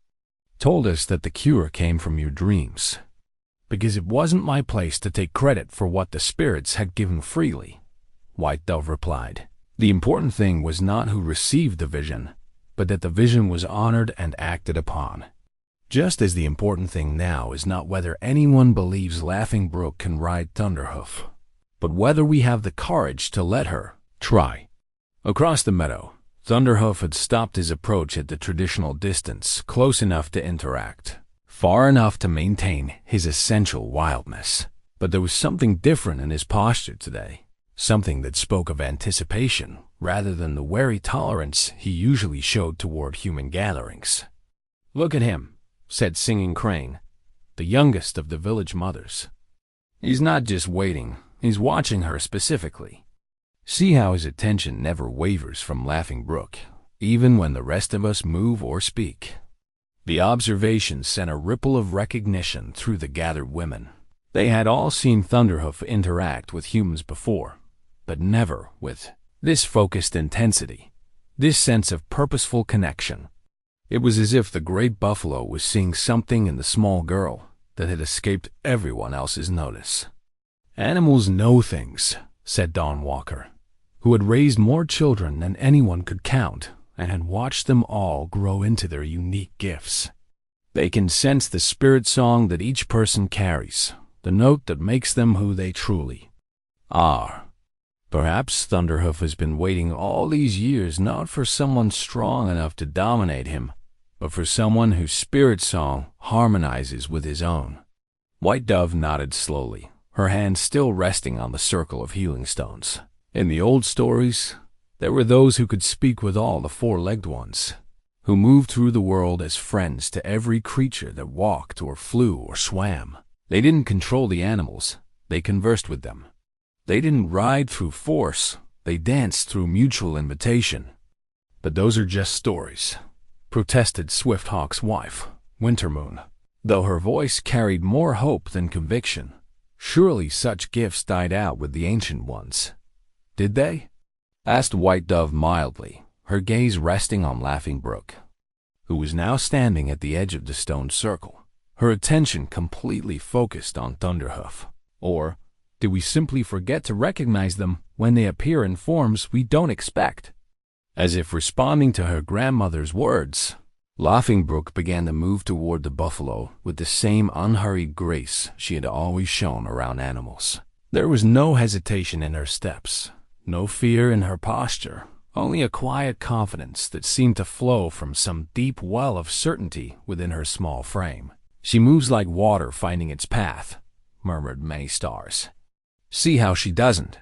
told us that the cure came from your dreams, because it wasn't my place to take credit for what the spirits had given freely," White Dove replied. "The important thing was not who received the vision, but that the vision was honored and acted upon. Just as the important thing now is not whether anyone believes Laughing Brook can ride Thunderhoof, but whether we have the courage to let her try." Across the meadow, Thunderhoof had stopped his approach at the traditional distance, close enough to interact, far enough to maintain his essential wildness. But there was something different in his posture today, something that spoke of anticipation rather than the wary tolerance he usually showed toward human gatherings. "Look at him," said Singing Crane, the youngest of the village mothers. "He's not just waiting, he's watching her specifically. See how his attention never wavers from Laughing Brook, even when the rest of us move or speak." The observation sent a ripple of recognition through the gathered women. They had all seen Thunderhoof interact with humans before, but never with this focused intensity, this sense of purposeful connection. It was as if the great buffalo was seeing something in the small girl that had escaped everyone else's notice. "Animals know things," said Dawn Walker, who had raised more children than anyone could count and had watched them all grow into their unique gifts. "They can sense the spirit song that each person carries, the note that makes them who they truly are." Perhaps Thunderhoof has been waiting all these years not for someone strong enough to dominate him, but for someone whose spirit song harmonizes with his own. White Dove nodded slowly, her hand still resting on the circle of healing stones. In the old stories, there were those who could speak with all the four-legged ones, who moved through the world as friends to every creature that walked or flew or swam. They didn't control the animals, they conversed with them. They didn't ride through force, they danced through mutual invitation. "But those are just stories," protested Swifthawk's wife, Wintermoon, though her voice carried more hope than conviction. "Surely such gifts died out with the ancient ones." "Did they?" asked White Dove mildly, her gaze resting on Laughing Brook, who was now standing at the edge of the stone circle, her attention completely focused on Thunderhoof. "Or do we simply forget to recognize them when they appear in forms we don't expect?" As if responding to her grandmother's words, Laughing Brook began to move toward the buffalo with the same unhurried grace she had always shown around animals. There was no hesitation in her steps, no fear in her posture, only a quiet confidence that seemed to flow from some deep well of certainty within her small frame. "She moves like water finding its path," murmured Many Stars. "See how she doesn't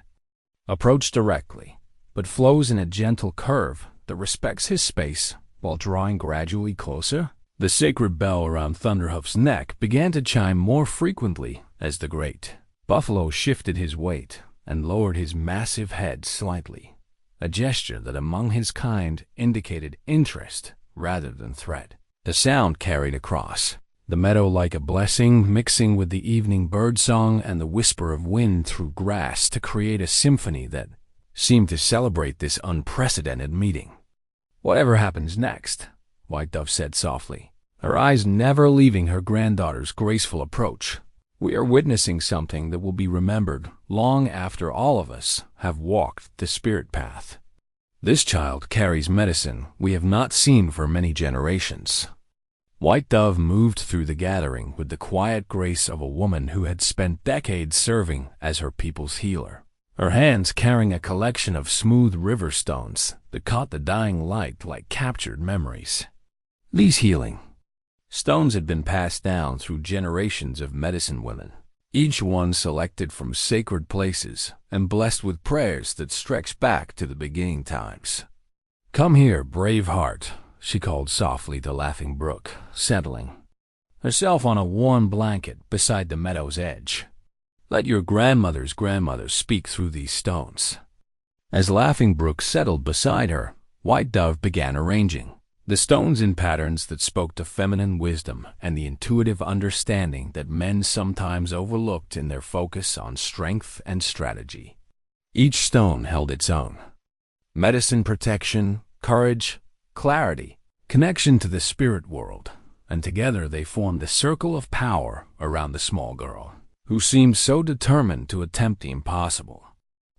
approach directly, but flows in a gentle curve that respects his space while drawing gradually closer." The sacred bell around Thunderhoof's neck began to chime more frequently as the great buffalo shifted his weight and lowered his massive head slightly, a gesture that among his kind indicated interest rather than threat. The sound carried across the meadow like a blessing, mixing with the evening birdsong and the whisper of wind through grass to create a symphony that seemed to celebrate this unprecedented meeting. "Whatever happens next," White Dove said softly, her eyes never leaving her granddaughter's graceful approach, "we are witnessing something that will be remembered long after all of us have walked the spirit path. This child carries medicine we have not seen for many generations." White Dove moved through the gathering with the quiet grace of a woman who had spent decades serving as her people's healer, her hands carrying a collection of smooth river stones that caught the dying light like captured memories. These healing stones had been passed down through generations of medicine women, each one selected from sacred places and blessed with prayers that stretched back to the beginning times. "Come here, brave heart," she called softly to Laughing Brook, settling herself on a warm blanket beside the meadow's edge. "Let your grandmother's grandmother speak through these stones." As Laughing Brook settled beside her, White Dove began arranging the stones in patterns that spoke to feminine wisdom and the intuitive understanding that men sometimes overlooked in their focus on strength and strategy. Each stone held its own medicine, protection, courage, clarity, connection to the spirit world, and together they formed a circle of power around the small girl, who seemed so determined to attempt the impossible.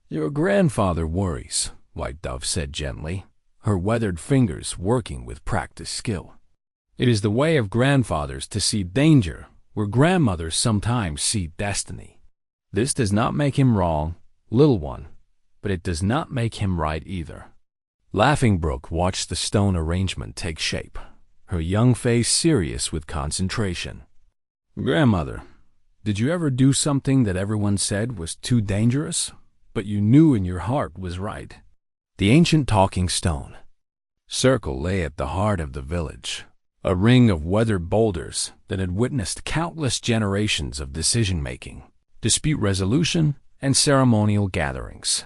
"Your grandfather worries," White Dove said gently, her weathered fingers working with practiced skill. "It is the way of grandfathers to see danger where grandmothers sometimes see destiny. This does not make him wrong, little one, but it does not make him right either." Laughing Brook watched the stone arrangement take shape, her young face serious with concentration. Grandmother, did you ever do something that everyone said was too dangerous, but you knew in your heart was right? The ancient talking stone circle lay at the heart of the village, a ring of weathered boulders that had witnessed countless generations of decision-making, dispute resolution, and ceremonial gatherings.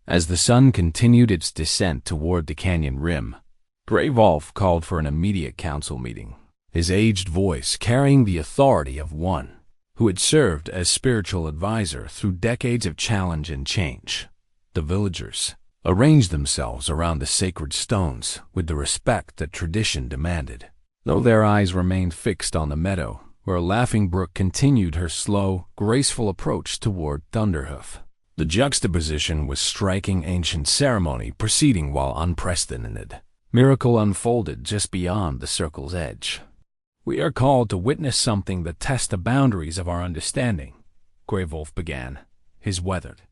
As the sun continued its descent toward the canyon rim, Gray Wolf called for an immediate council meeting, his aged voice carrying the authority of one who had served as spiritual advisor through decades of challenge and change. The villagers arranged themselves around the sacred stones with the respect that tradition demanded, though their eyes remained fixed on the meadow where Laughing Brook continued her slow, graceful approach toward Thunderhoof. The juxtaposition was striking. Ancient ceremony proceeding while unprecedented miracle unfolded just beyond the circle's edge. We are called to witness something that tests the boundaries of our understanding, Gray Wolf began, his weathered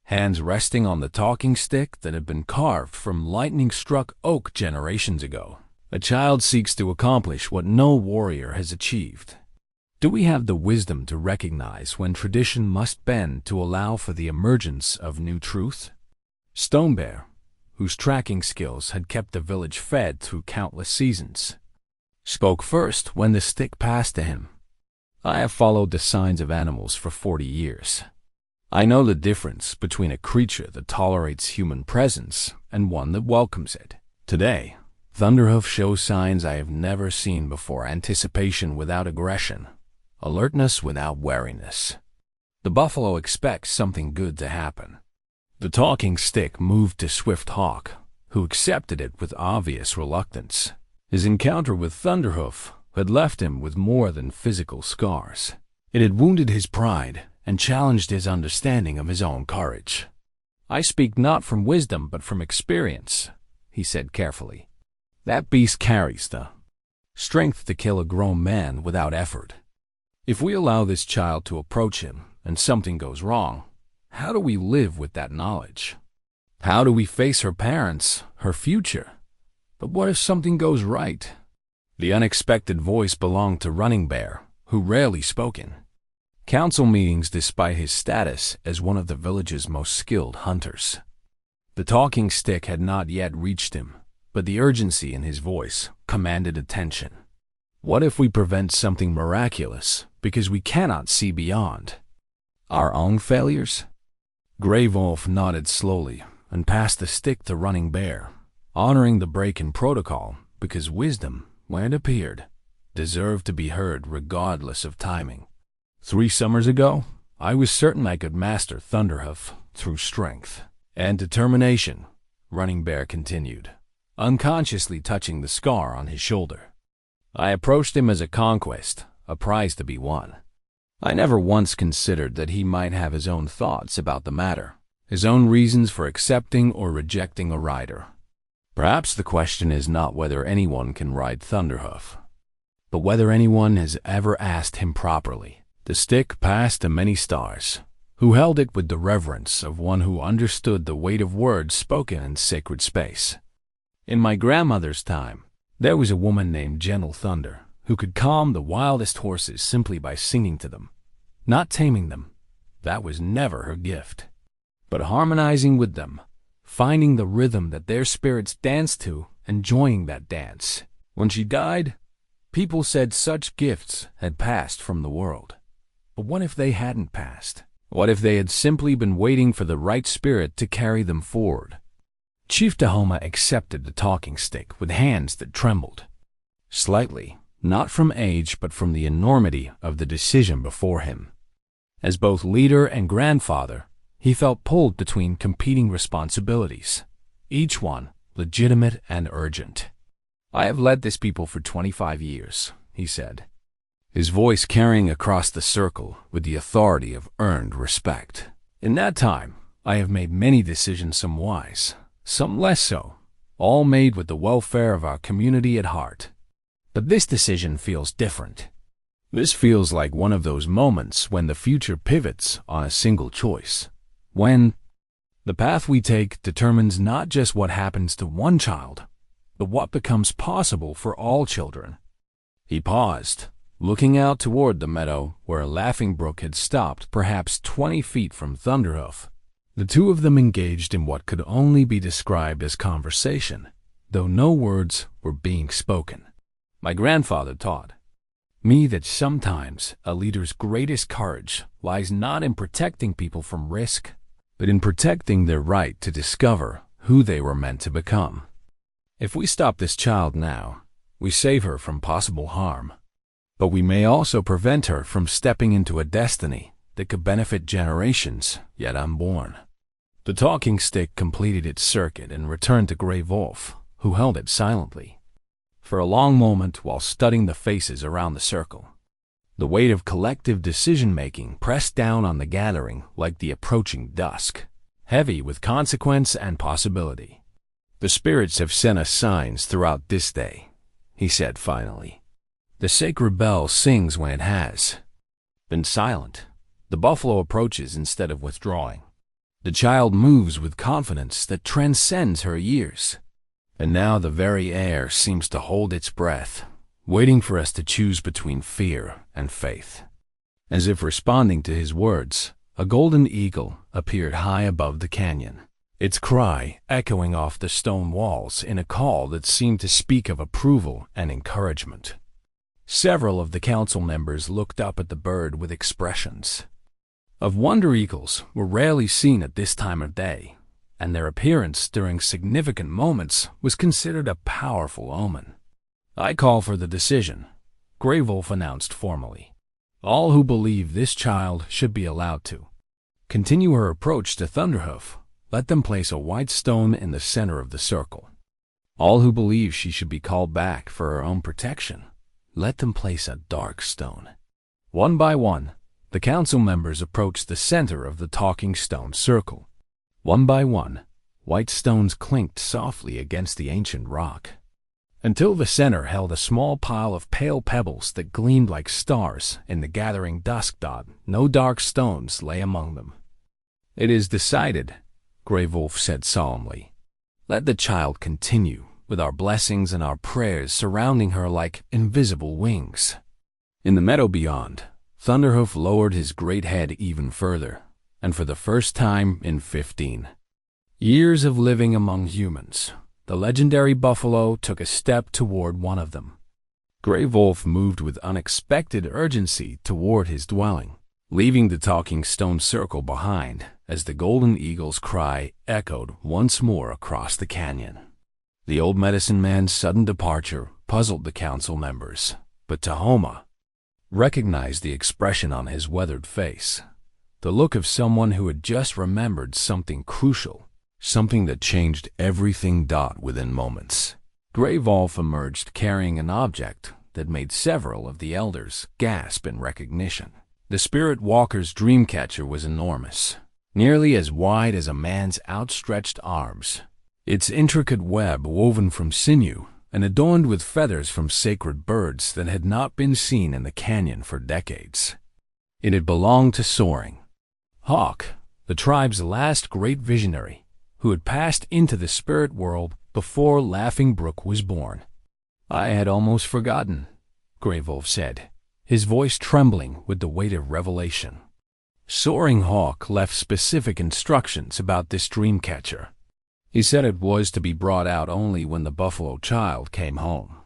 hands resting on the talking stick that had been carved from lightning-struck oak generations ago. A child seeks to accomplish what no warrior has achieved. Do we have the wisdom to recognize when tradition must bend to allow for the emergence of new truth? Stonebear, whose tracking skills had kept the village fed through countless seasons, spoke first when the stick passed to him. I have followed the signs of animals for 40 years. I know the difference between a creature that tolerates human presence and one that welcomes it. Today, Thunderhoof shows signs I have never seen before: anticipation without aggression, alertness without wariness. The buffalo expects something good to happen. The talking stick moved to Swift Hawk, who accepted it with obvious reluctance. His encounter with Thunderhoof had left him with more than physical scars. It had wounded his pride and challenged his understanding of his own courage. I speak not from wisdom but from experience, he said carefully. That beast carries the strength to kill a grown man without effort. If we allow this child to approach him and something goes wrong, how do we live with that knowledge? How do we face her parents, her future? But what if something goes right? The unexpected voice belonged to Running Bear, who rarely spoke in council meetings despite his status as one of the village's most skilled hunters. The talking stick had not yet reached him, but the urgency in his voice commanded attention. What if we prevent something miraculous because we cannot see beyond our own failures? Gray Wolf nodded slowly and passed the stick to Running Bear, honoring the break in protocol because wisdom, when it appeared, deserved to be heard regardless of timing. 3 summers ago, I was certain I could master Thunderhoof through strength and determination, Running Bear continued, unconsciously touching the scar on his shoulder. I approached him as a conquest, a prize to be won. I never once considered that he might have his own thoughts about the matter, his own reasons for accepting or rejecting a rider. Perhaps the question is not whether anyone can ride Thunderhoof, but whether anyone has ever asked him properly. The stick passed to many stars, who held it with the reverence of one who understood the weight of words spoken in sacred space. In my grandmother's time, there was a woman named Gentle Thunder who could calm the wildest horses simply by singing to them, not taming them. That was never her gift, but harmonizing with them, finding the rhythm that their spirits danced to, enjoying that dance. When she died, people said such gifts had passed from the world. But what if they hadn't passed? What if they had simply been waiting for the right spirit to carry them forward? Chief Tahoma accepted the talking stick with hands that trembled slightly, not from age but from the enormity of the decision before him. As both leader and grandfather, he felt pulled between competing responsibilities, each one legitimate and urgent. I have led this people for 25 years, he said, his voice carrying across the circle with the authority of earned respect. In that time, I have made many decisions, some wise, some less so, all made with the welfare of our community at heart. But this decision feels different. This feels like one of those moments when the future pivots on a single choice, when the path we take determines not just what happens to one child, but what becomes possible for all children. He paused, looking out toward the meadow where Laughing Brook had stopped perhaps 20 feet from Thunderhoof. The two of them engaged in what could only be described as conversation, though no words were being spoken. My grandfather taught me that sometimes a leader's greatest courage lies not in protecting people from risk, but in protecting their right to discover who they were meant to become. If we stop this child now, we save her from possible harm, but we may also prevent her from stepping into a destiny that could benefit generations yet unborn. The talking stick completed its circuit and returned to Grey Wolf, who held it silently for a long moment while studying the faces around the circle. The weight of collective decision-making pressed down on the gathering like the approaching dusk, heavy with consequence and possibility. "The spirits have sent us signs throughout this day," he said finally. "The sacred bell sings when it has been silent. The buffalo approaches instead of withdrawing. The child moves with confidence that transcends her years. And now the very air seems to hold its breath, waiting for us to choose between fear and faith." As if responding to his words, a golden eagle appeared high above the canyon, its cry echoing off the stone walls in a call that seemed to speak of approval and encouragement. Several of the council members looked up at the bird with expressions of wonder. Eagles were rarely seen at this time of day, and their appearance during significant moments was considered a powerful omen. "I call for the decision," Grey Wolf announced formally. "All who believe this child should be allowed to continue her approach to Thunderhoof. Let them place a white stone in the center of the circle. All who believe she should be called back for her own protection, let them place a dark stone." One by one, the council members approached the center of the talking stone circle. One by one, white stones clinked softly against the ancient rock, until the center held a small pile of pale pebbles that gleamed like stars in the gathering dusk. No dark stones lay among them. "It is decided," Grey Wolf said solemnly. "Let the child continue, with our blessings and our prayers surrounding her like invisible wings." In the meadow beyond, Thunderhoof lowered his great head even further, and for the first time in 15 years of living among humans, the legendary buffalo took a step toward one of them. Grey Wolf moved with unexpected urgency toward his dwelling, leaving the talking stone circle behind as the golden eagle's cry echoed once more across the canyon. The old medicine man's sudden departure puzzled the council members, but Tahoma recognized the expression on his weathered face, the look of someone who had just remembered something crucial, something that changed everything. Within moments, Grey Wolf emerged carrying an object that made several of the elders gasp in recognition. The Spirit Walker's dreamcatcher was enormous, nearly as wide as a man's outstretched arms, its intricate web woven from sinew and adorned with feathers from sacred birds that had not been seen in the canyon for decades. It had belonged to Soaring Hawk, the tribe's last great visionary, who had passed into the spirit world before Laughing Brook was born. "I had almost forgotten," Grey Wolf said, his voice trembling with the weight of revelation. Soaring Hawk left specific instructions about this dreamcatcher. He said it was to be brought out only when the buffalo child came home.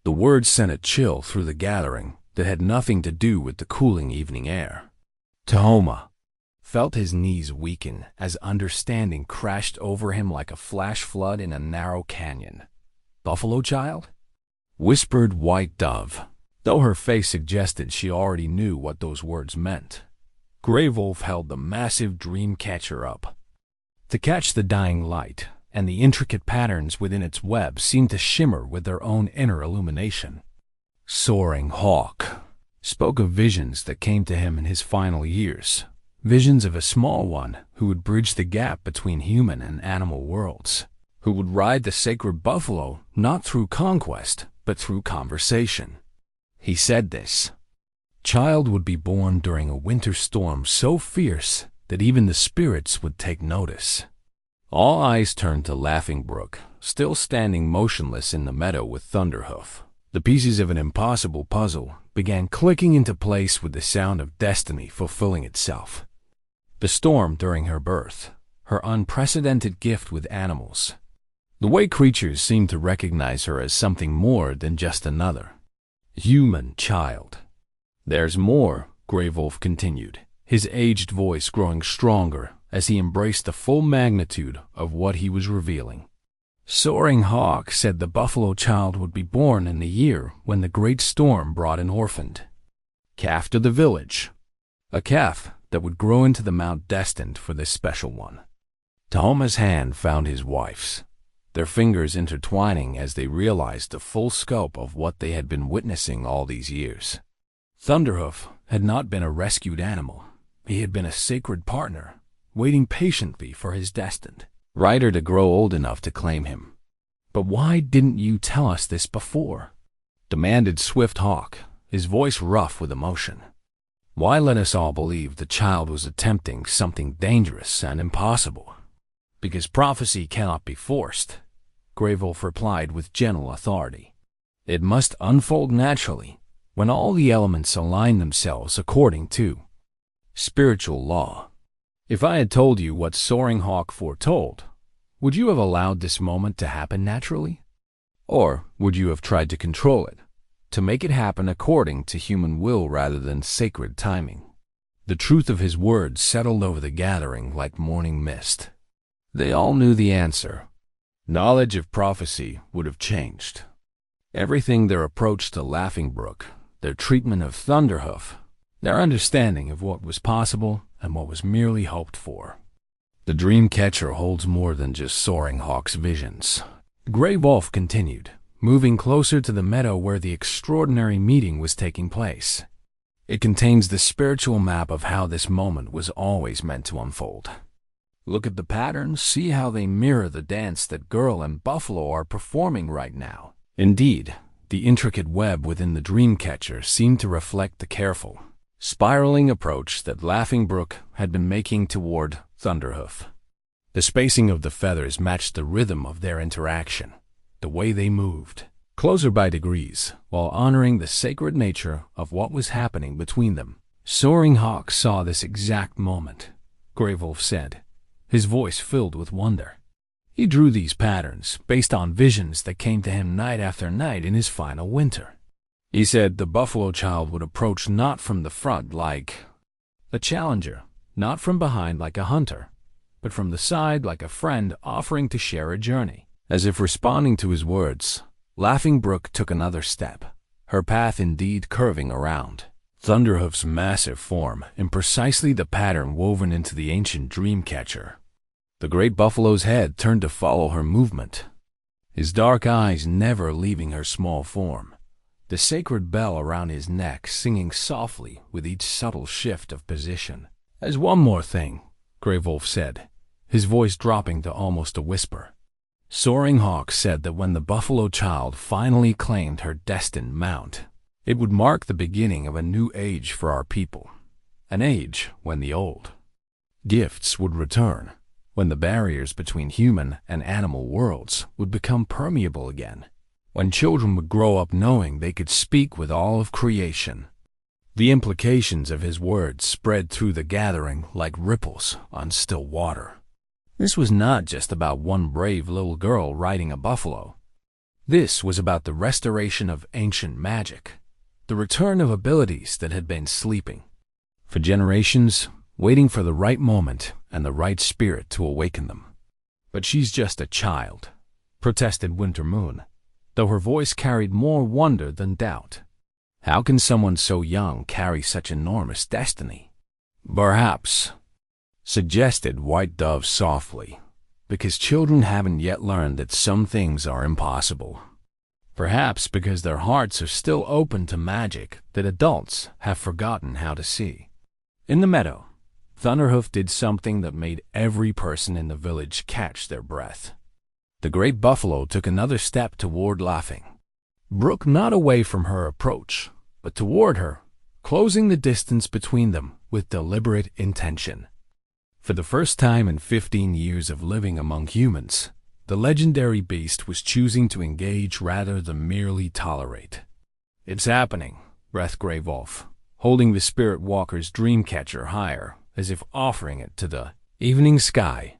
The words sent a chill through the gathering that had nothing to do with the cooling evening air. Tahoma felt his knees weaken as understanding crashed over him like a flash flood in a narrow canyon. "Buffalo child?" whispered White Dove, though her face suggested she already knew what those words meant. Grey Wolf held the massive dream catcher up to catch the dying light, and the intricate patterns within its web seemed to shimmer with their own inner illumination. Soaring Hawk spoke of visions that came to him in his final years, visions of a small one who would bridge the gap between human and animal worlds, who would ride the sacred buffalo not through conquest, but through conversation. He said this child would be born during a winter storm so fierce that even the spirits would take notice. All eyes turned to Laughing Brook, still standing motionless in the meadow with Thunderhoof, the pieces of an impossible puzzle began clicking into place with the sound of destiny fulfilling itself. The storm during her birth, her unprecedented gift with animals, the way creatures seemed to recognize her as something more than just another human child. "There's more," Grey Wolf continued, his aged voice growing stronger as he embraced the full magnitude of what he was revealing. "Soaring Hawk said the buffalo child would be born in the year when the great storm brought an orphaned calf to the village, a calf that would grow into the mount destined for this special one." Tahoma's hand found his wife's, their fingers intertwining as they realized the full scope of what they had been witnessing all these years. Thunderhoof had not been a rescued animal. He had been a sacred partner, waiting patiently for his destined rider to grow old enough to claim him. "But why didn't you tell us this before?" demanded Swift Hawk, his voice rough with emotion. "Why let us all believe the child was attempting something dangerous and impossible?" "Because prophecy cannot be forced," Grey Wolf replied with gentle authority. "It must unfold naturally, when all the elements align themselves according to spiritual law. If I had told you what Soaring Hawk foretold, would you have allowed this moment to happen naturally? Or would you have tried to control it, to make it happen according to human will rather than sacred timing?" The truth of his words settled over the gathering like morning mist. They all knew the answer. Knowledge of prophecy would have changed everything: their approach to Laughing Brook, their treatment of Thunderhoof, their understanding of what was possible and what was merely hoped for. "The dream catcher holds more than just Soaring Hawk's visions," Grey Wolf continued, moving closer to the meadow where the extraordinary meeting was taking place. "It contains the spiritual map of how this moment was always meant to unfold. Look at the patterns, see how they mirror the dance that girl and buffalo are performing right now." Indeed, the intricate web within the dream catcher seemed to reflect the careful, spiraling approach that Laughing Brook had been making toward Thunderhoof. The spacing of the feathers matched the rhythm of their interaction, the way they moved, closer by degrees, while honoring the sacred nature of what was happening between them. "Soaring Hawk saw this exact moment," Grey Wolf said, his voice filled with wonder. "He drew these patterns based on visions that came to him night after night in his final winter. He said the buffalo child would approach not from the front like a challenger, not from behind like a hunter, but from the side like a friend offering to share a journey." As if responding to his words, Laughing Brook took another step, her path indeed curving around Thunderhoof's massive form in precisely the pattern woven into the ancient dream catcher. The great buffalo's head turned to follow her movement, his dark eyes never leaving her small form, the sacred bell around his neck singing softly with each subtle shift of position. "As one more thing," Grey Wolf said, his voice dropping to almost a whisper. "Soaring Hawk said that when the buffalo child finally claimed her destined mount, it would mark the beginning of a new age for our people, an age when the old gifts would return, when the barriers between human and animal worlds would become permeable again, when children would grow up knowing they could speak with all of creation." The implications of his words spread through the gathering like ripples on still water. This was not just about one brave little girl riding a buffalo. This was about the restoration of ancient magic, the return of abilities that had been sleeping for generations, waiting for the right moment and the right spirit to awaken them. "But she's just a child," protested Winter Moon, though her voice carried more wonder than doubt. "How can someone so young carry such enormous destiny?" "Perhaps," suggested White Dove softly, "because children haven't yet learned that some things are impossible. Perhaps because their hearts are still open to magic that adults have forgotten how to see." In the meadow, Thunderhoof did something that made every person in the village catch their breath. The great buffalo took another step toward Laughing Brook, not away from her approach, but toward her, closing the distance between them with deliberate intention. For the first time in 15 years of living among humans, the legendary beast was choosing to engage rather than merely tolerate. "It's happening," breathed Grey Wolf, holding the Spirit Walker's dream catcher higher, as if offering it to the evening sky.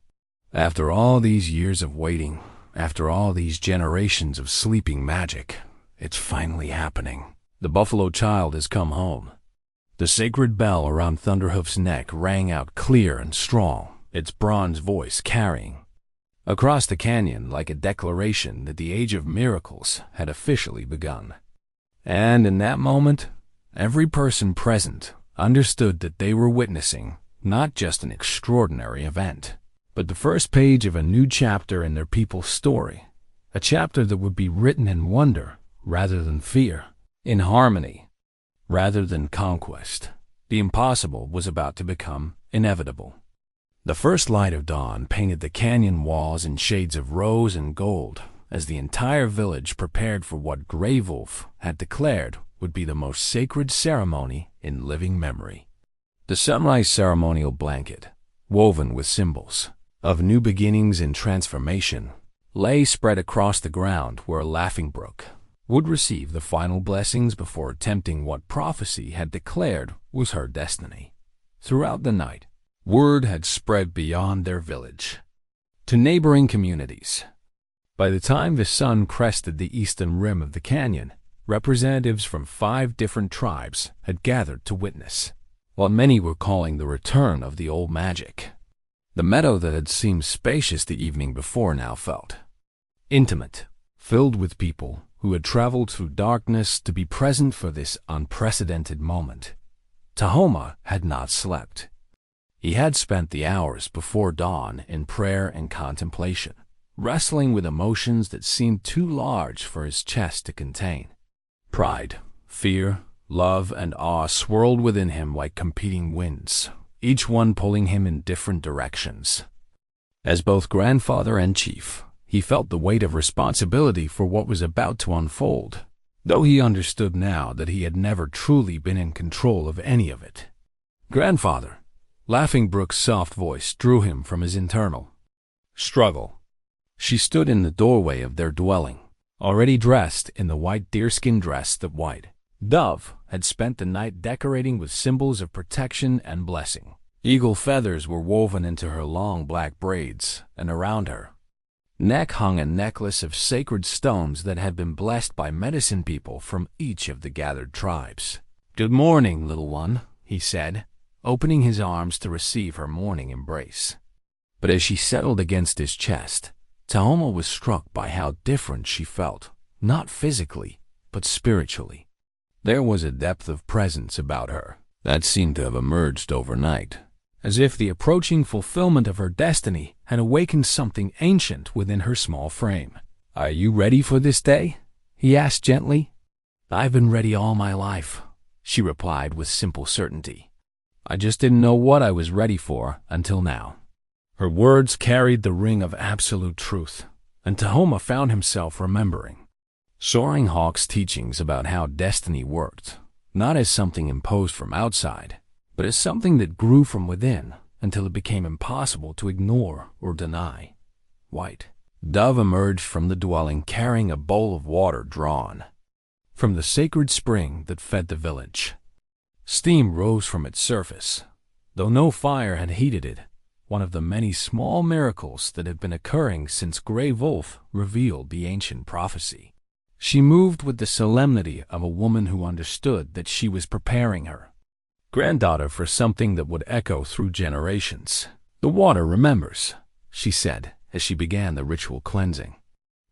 After all these years of waiting, after all these generations of sleeping magic, it's finally happening. The Buffalo Child has come home. The sacred bell around Thunderhoof's neck rang out clear and strong, its bronze voice carrying across the canyon like a declaration that the age of miracles had officially begun. And in that moment, every person present understood that they were witnessing not just an extraordinary event, but the first page of a new chapter in their people's story, a chapter that would be written in wonder rather than fear, in harmony rather than conquest. The impossible was about to become inevitable. The first light of dawn painted the canyon walls in shades of rose and gold as the entire village prepared for what Grey Wolf had declared would be the most sacred ceremony in living memory. The sunrise ceremonial blanket, woven with symbols of new beginnings and transformation, lay spread across the ground where Laughing Brook would receive the final blessings before attempting what prophecy had declared was her destiny. Throughout the night, word had spread beyond their village to neighboring communities. By the time the sun crested the eastern rim of the canyon, representatives from 5 different tribes had gathered to witness what many were calling the return of the old magic. The meadow that had seemed spacious the evening before now felt intimate, filled with people who had traveled through darkness to be present for this unprecedented moment. Tahoma had not slept. He had spent the hours before dawn in prayer and contemplation, wrestling with emotions that seemed too large for his chest to contain. Pride, fear, love, and awe swirled within him like competing winds, each one pulling him in different directions. As both grandfather and chief, he felt the weight of responsibility for what was about to unfold, though he understood now that he had never truly been in control of any of it. Grandfather, Laughing Brook's soft voice drew him from his internal struggle. She stood in the doorway of their dwelling, already dressed in the white deerskin dress that White Dove had spent the night decorating with symbols of protection and blessing. Eagle feathers were woven into her long black braids, and around her neck hung a necklace of sacred stones that had been blessed by medicine people from each of the gathered tribes. "Good morning, little one," he said, opening his arms to receive her morning embrace. But as she settled against his chest, Tahoma was struck by how different she felt, not physically, but spiritually. There was a depth of presence about her that seemed to have emerged overnight, as if the approaching fulfillment of her destiny had awakened something ancient within her small frame. "Are you ready for this day?" he asked gently. "I've been ready all my life," she replied with simple certainty. "I just didn't know what I was ready for until now." Her words carried the ring of absolute truth, and Tahoma found himself remembering Soaring Hawk's teachings about how destiny worked, not as something imposed from outside, but as something that grew from within until it became impossible to ignore or deny. White Dove emerged from the dwelling carrying a bowl of water drawn from the sacred spring that fed the village. Steam rose from its surface, though no fire had heated it, one of the many small miracles that had been occurring since Grey Wolf revealed the ancient prophecy. She moved with the solemnity of a woman who understood that she was preparing her granddaughter for something that would echo through generations. "The water remembers," she said as she began the ritual cleansing.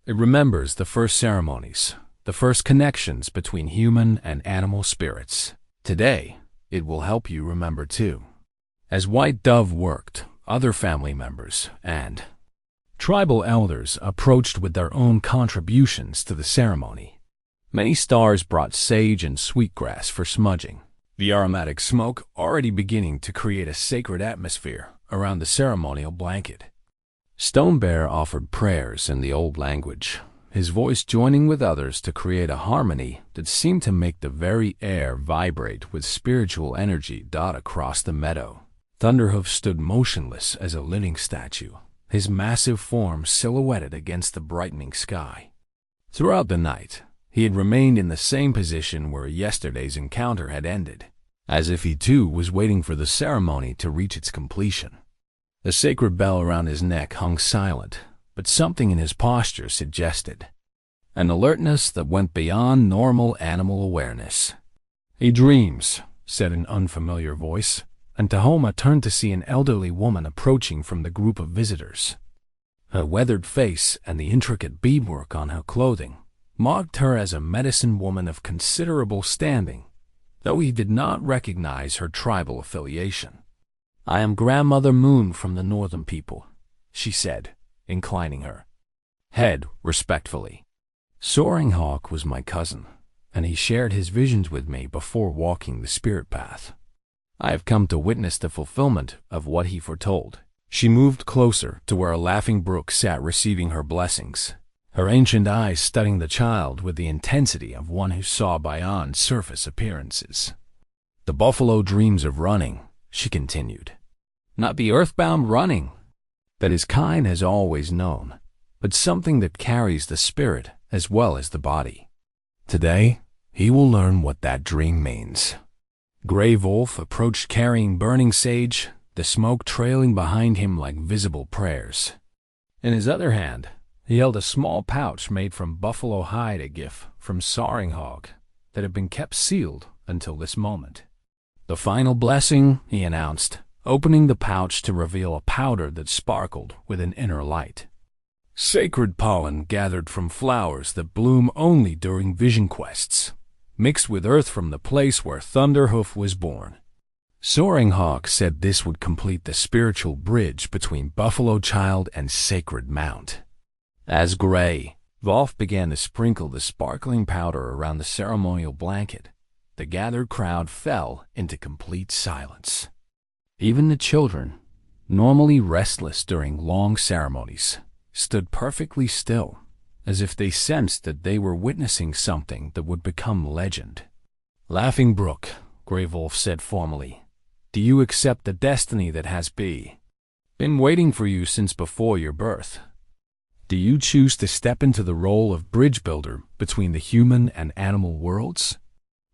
"It remembers the first ceremonies, the first connections between human and animal spirits. Today, it will help you remember too." As White Dove worked, other family members and tribal elders approached with their own contributions to the ceremony. Many stars brought sage and sweetgrass for smudging, the aromatic smoke already beginning to create a sacred atmosphere around the ceremonial blanket. Stone Bear offered prayers in the old language, his voice joining with others to create a harmony that seemed to make the very air vibrate with spiritual energy dot across the meadow. Thunderhoof stood motionless as a living statue, his massive form silhouetted against the brightening sky. Throughout the night, He had remained in the same position where yesterday's encounter had ended, as if he too was waiting for the ceremony to reach its completion. The sacred bell around his neck hung silent, but something in his posture suggested an alertness that went beyond normal animal awareness. "He dreams," said an unfamiliar voice, and Tahoma turned to see an elderly woman approaching from the group of visitors. Her weathered face and the intricate beadwork on her clothing marked her as a medicine woman of considerable standing, though he did not recognize her tribal affiliation. "I am Grandmother Moon from the Northern people," she said, inclining her head respectfully. "Soaring Hawk was my cousin, and he shared his visions with me before walking the spirit path. I have come to witness the fulfillment of what he foretold." She moved closer to where a Laughing Brook sat receiving her blessings, her ancient eyes studying the child with the intensity of one who saw beyond surface appearances. "The buffalo dreams of running," she continued. "Not the earthbound running that his kind has always known, but something that carries the spirit as well as the body. Today, he will learn what that dream means." Gray Wolf approached carrying burning sage, the smoke trailing behind him like visible prayers. In his other hand, he held a small pouch made from buffalo hide, a gift from Soaring Hawk that had been kept sealed until this moment. "The final blessing," he announced, opening the pouch to reveal a powder that sparkled with an inner light. "Sacred pollen gathered from flowers that bloom only during vision quests, mixed with earth from the place where Thunderhoof was born. Soaring Hawk said this would complete the spiritual bridge between Buffalo Child and Sacred Mount." As Gray Wolf began to sprinkle the sparkling powder around the ceremonial blanket, the gathered crowd fell into complete silence. Even the children, normally restless during long ceremonies, stood perfectly still, as if they sensed that they were witnessing something that would become legend. "Laughing Brook," Gray Wolf said formally, "do you accept the destiny that has been waiting for you since before your birth? Do you choose to step into the role of bridge builder between the human and animal worlds?"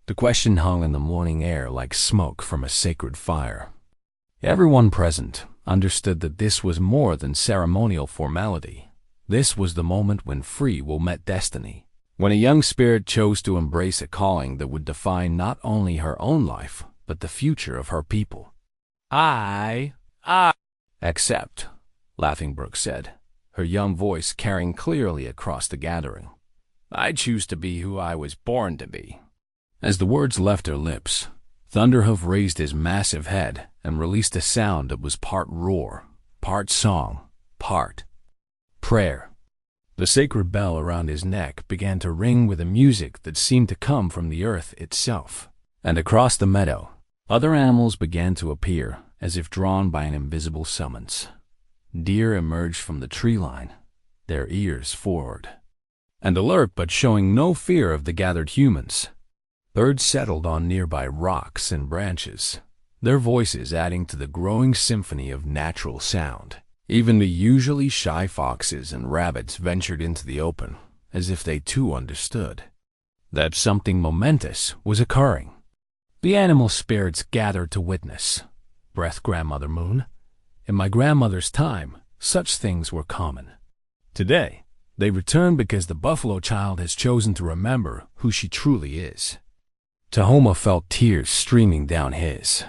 The question hung in the morning air like smoke from a sacred fire. Everyone present understood that this was more than ceremonial formality. This was the moment when free will met destiny, when a young spirit chose to embrace a calling that would define not only her own life, but the future of her people. I accept," Laughing Brook said, her young voice carrying clearly across the gathering. "I choose to be who I was born to be." As the words left her lips, Thunderhoof raised his massive head and released a sound that was part roar, part song, part prayer. The sacred bell around his neck began to ring with a music that seemed to come from the earth itself. And across the meadow, other animals began to appear, as if drawn by an invisible summons. Deer emerged from the tree line, their ears forward, and alert but showing no fear of the gathered humans. Birds settled on nearby rocks and branches, their voices adding to the growing symphony of natural sound. Even the usually shy foxes and rabbits ventured into the open, as if they too understood that something momentous was occurring. "The animal spirits gathered to witness," breathed Grandmother Moon. "In my grandmother's time, such things were common. Today, they return because the Buffalo Child has chosen to remember who she truly is." Tahoma felt tears streaming down his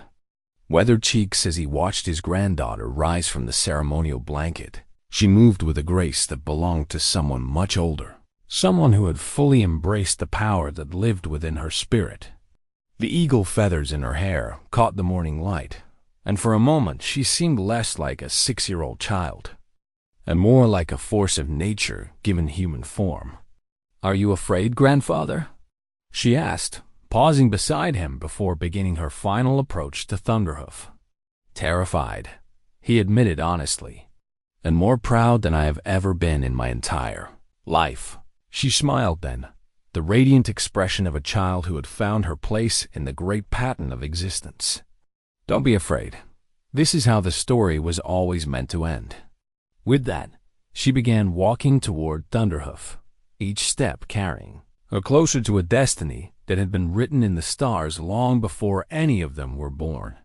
weathered cheeks as he watched his granddaughter rise from the ceremonial blanket. She moved with a grace that belonged to someone much older, someone who had fully embraced the power that lived within her spirit. The eagle feathers in her hair caught the morning light, and for a moment she seemed less like a 6-year-old child, and more like a force of nature given human form. "Are you afraid, grandfather?" she asked, pausing beside him before beginning her final approach to Thunderhoof. "Terrified," he admitted honestly, "and more proud than I have ever been in my entire life." She smiled then, the radiant expression of a child who had found her place in the great pattern of existence. "Don't be afraid. This is how the story was always meant to end." With that, she began walking toward Thunderhoof, each step carrying or closer to a destiny that had been written in the stars long before any of them were born.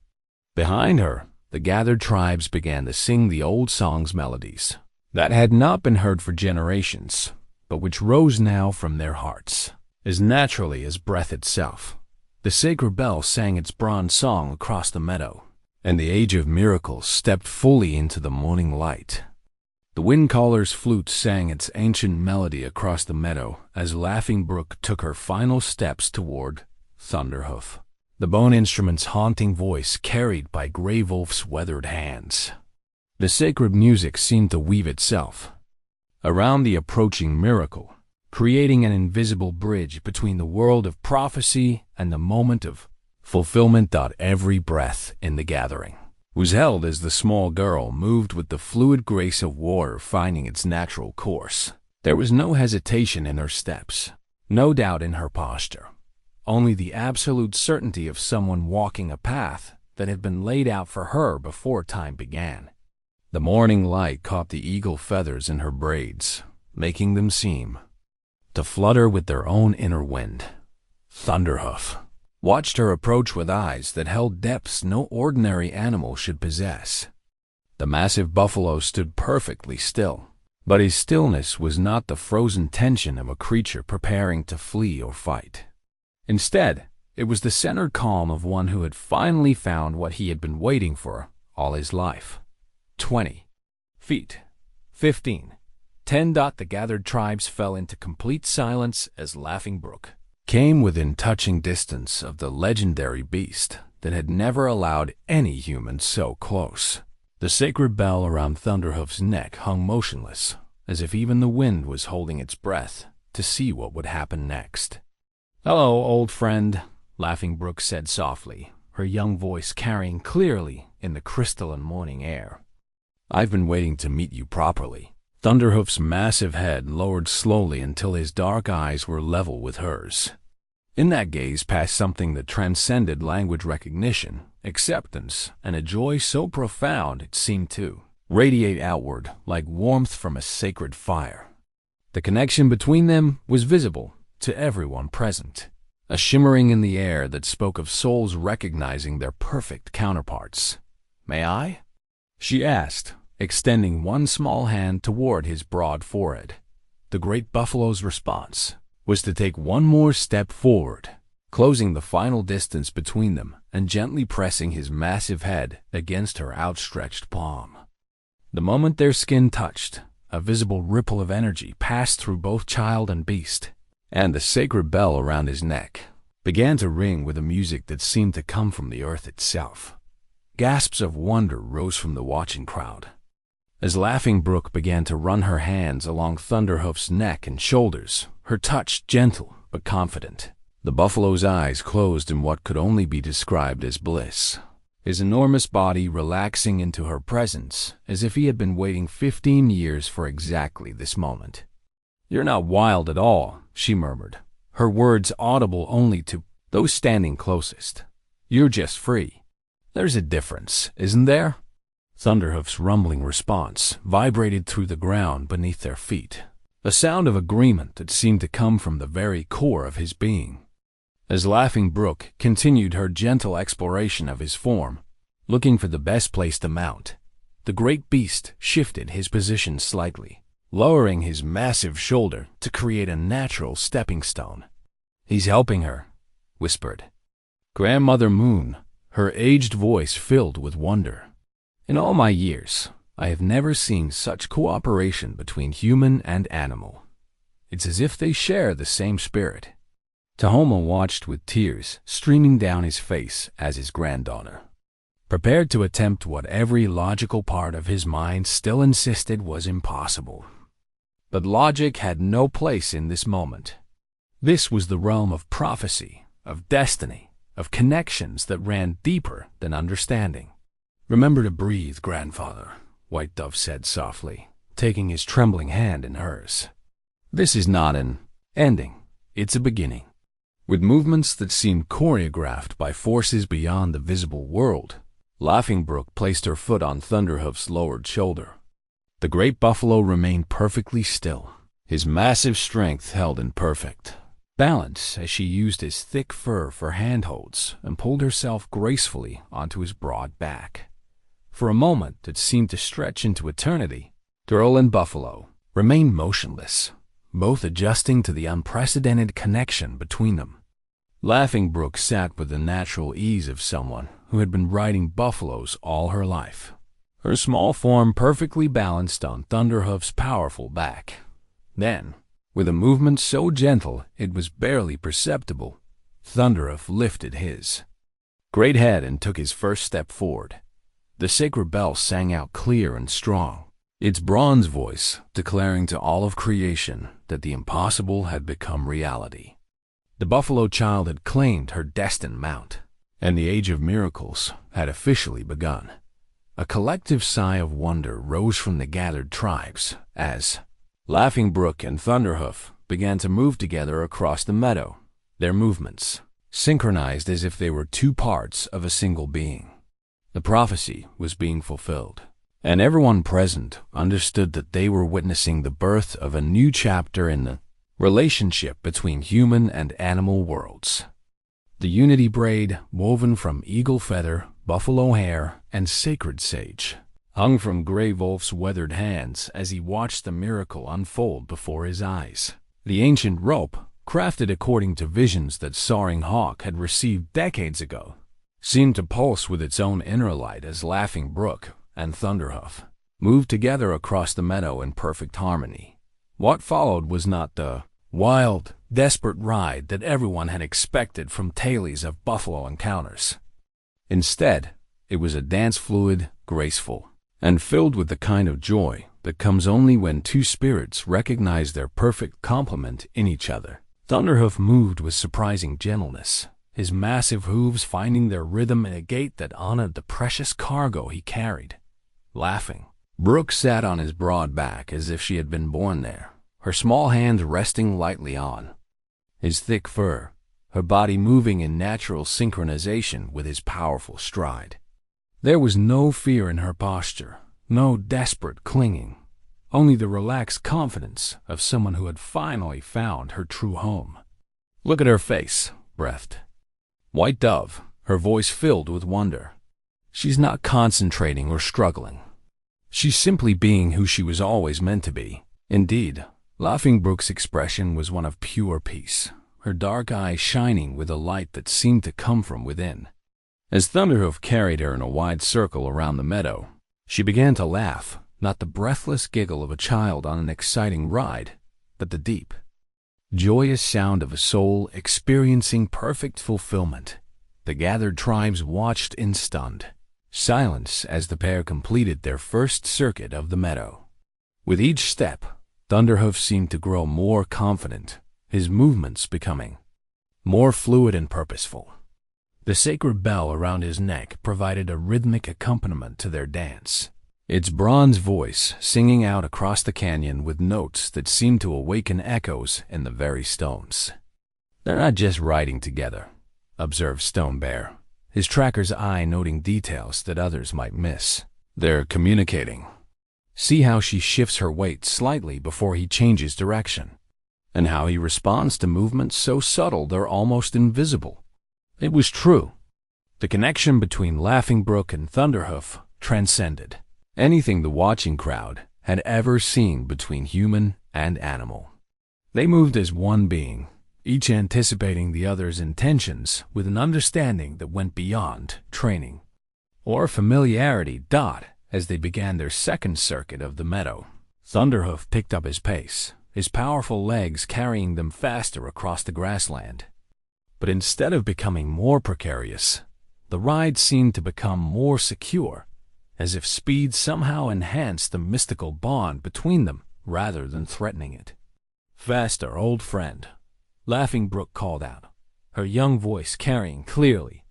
Behind her, the gathered tribes began to sing the old song's melodies that had not been heard for generations, but which rose now from their hearts, as naturally as breath itself. The sacred bell sang its bronze song across the meadow, and the age of miracles stepped fully into the morning light. The wind-caller's flute sang its ancient melody across the meadow as Laughing Brook took her final steps toward Thunderhoof, the bone instrument's haunting voice carried by Grey Wolf's weathered hands. The sacred music seemed to weave itself around the approaching miracle, creating an invisible bridge between the world of prophecy and the moment of fulfillment. Every breath in the gathering was held as the small girl moved with the fluid grace of water finding its natural course. There was no hesitation in her steps, no doubt in her posture, only the absolute certainty of someone walking a path that had been laid out for her before time began. The morning light caught the eagle feathers in her braids, making them seem to flutter with their own inner wind. Thunderhoof watched her approach with eyes that held depths no ordinary animal should possess. The massive buffalo stood perfectly still, but his stillness was not the frozen tension of a creature preparing to flee or fight. Instead, it was the centered calm of one who had finally found what he had been waiting for all his life. 20 feet. 15. 10. The gathered tribes fell into complete silence as Laughing Brook came within touching distance of the legendary beast that had never allowed any human so close. The sacred bell around Thunderhoof's neck hung motionless, as if even the wind was holding its breath to see what would happen next. "Hello, old friend," Laughing Brook said softly, her young voice carrying clearly in the crystalline morning air. "I've been waiting to meet you properly." Thunderhoof's massive head lowered slowly until his dark eyes were level with hers. In that gaze passed something that transcended language recognition, acceptance, and a joy so profound it seemed to radiate outward like warmth from a sacred fire. The connection between them was visible to everyone present, a shimmering in the air that spoke of souls recognizing their perfect counterparts. "May I?" she asked, extending one small hand toward his broad forehead. The great buffalo's response was to take one more step forward, closing the final distance between them and gently pressing his massive head against her outstretched palm. The moment their skin touched, a visible ripple of energy passed through both child and beast, and the sacred bell around his neck began to ring with a music that seemed to come from the earth itself. Gasps of wonder rose from the watching crowd as Laughing Brook began to run her hands along Thunderhoof's neck and shoulders, her touch gentle but confident. The buffalo's eyes closed in what could only be described as bliss, his enormous body relaxing into her presence as if he had been waiting 15 years for exactly this moment. "You're not wild at all," she murmured, her words audible only to those standing closest. "You're just free." "There's a difference, isn't there?" Thunderhoof's rumbling response vibrated through the ground beneath their feet, a sound of agreement that seemed to come from the very core of his being. As Laughing Brook continued her gentle exploration of his form, looking for the best place to mount, the great beast shifted his position slightly, lowering his massive shoulder to create a natural stepping stone. "He's helping her," whispered Grandmother Moon, her aged voice filled with wonder. "In all my years, I have never seen such cooperation between human and animal. It's as if they share the same spirit." Tahoma watched with tears streaming down his face as his granddaughter prepared to attempt what every logical part of his mind still insisted was impossible. But logic had no place in this moment. This was the realm of prophecy, of destiny, of connections that ran deeper than understanding. "Remember to breathe, grandfather," White Dove said softly, taking his trembling hand in hers. "This is not an ending, it's a beginning." With movements that seemed choreographed by forces beyond the visible world, Laughing Brook placed her foot on Thunderhoof's lowered shoulder. The great buffalo remained perfectly still, his massive strength held in perfect balance as she used his thick fur for handholds and pulled herself gracefully onto his broad back. For a moment that seemed to stretch into eternity, girl and buffalo remained motionless, both adjusting to the unprecedented connection between them. Laughing Brook sat with the natural ease of someone who had been riding buffaloes all her life, her small form perfectly balanced on Thunderhoof's powerful back. Then, with a movement so gentle it was barely perceptible, Thunderhoof lifted his great head and took his first step forward. The sacred bell sang out clear and strong, its bronze voice declaring to all of creation that the impossible had become reality. The buffalo child had claimed her destined mount, and the age of miracles had officially begun. A collective sigh of wonder rose from the gathered tribes as Laughing Brook and Thunderhoof began to move together across the meadow, their movements synchronized as if they were two parts of a single being. The prophecy was being fulfilled, and everyone present understood that they were witnessing the birth of a new chapter in the relationship between human and animal worlds. The unity braid, woven from eagle feather, buffalo hair, and sacred sage, hung from Gray Wolf's weathered hands as he watched the miracle unfold before his eyes. The ancient rope, crafted according to visions that Soaring Hawk had received decades ago, seemed to pulse with its own inner light as Laughing Brook and Thunderhoof moved together across the meadow in perfect harmony. What followed was not the wild, desperate ride that everyone had expected from tales of buffalo encounters. Instead, it was a dance fluid, graceful, and filled with the kind of joy that comes only when two spirits recognize their perfect complement in each other. Thunderhoof moved with surprising gentleness, his massive hooves finding their rhythm in a gait that honored the precious cargo he carried. Laughing Brook sat on his broad back as if she had been born there, her small hands resting lightly on his thick fur, her body moving in natural synchronization with his powerful stride. There was no fear in her posture, no desperate clinging, only the relaxed confidence of someone who had finally found her true home. "Look at her face," breathed White Dove, her voice filled with wonder. "She's not concentrating or struggling. She's simply being who she was always meant to be." Indeed, Laughing Brook's expression was one of pure peace, her dark eyes shining with a light that seemed to come from within. As Thunderhoof carried her in a wide circle around the meadow, she began to laugh, not the breathless giggle of a child on an exciting ride, but the deep, joyous sound of a soul experiencing perfect fulfillment. The gathered tribes watched in stunned silence as the pair completed their first circuit of the meadow. With each step, Thunderhoof seemed to grow more confident, his movements becoming more fluid and purposeful. The sacred bell around his neck provided a rhythmic accompaniment to their dance, its bronze voice singing out across the canyon with notes that seemed to awaken echoes in the very stones. "They're not just riding together," observed Stone Bear, his tracker's eye noting details that others might miss. "They're communicating. See how she shifts her weight slightly before he changes direction, and how he responds to movements so subtle they're almost invisible." It was true. The connection between Laughing Brook and Thunderhoof transcended anything the watching crowd had ever seen between human and animal. They moved as one being, each anticipating the other's intentions with an understanding that went beyond training or familiarity. As they began their second circuit of the meadow, Thunderhoof picked up his pace, his powerful legs carrying them faster across the grassland. But instead of becoming more precarious, the ride seemed to become more secure, as if speed somehow enhanced the mystical bond between them rather than threatening it. "Faster, old friend," Laughing Brook called out, her young voice carrying clearly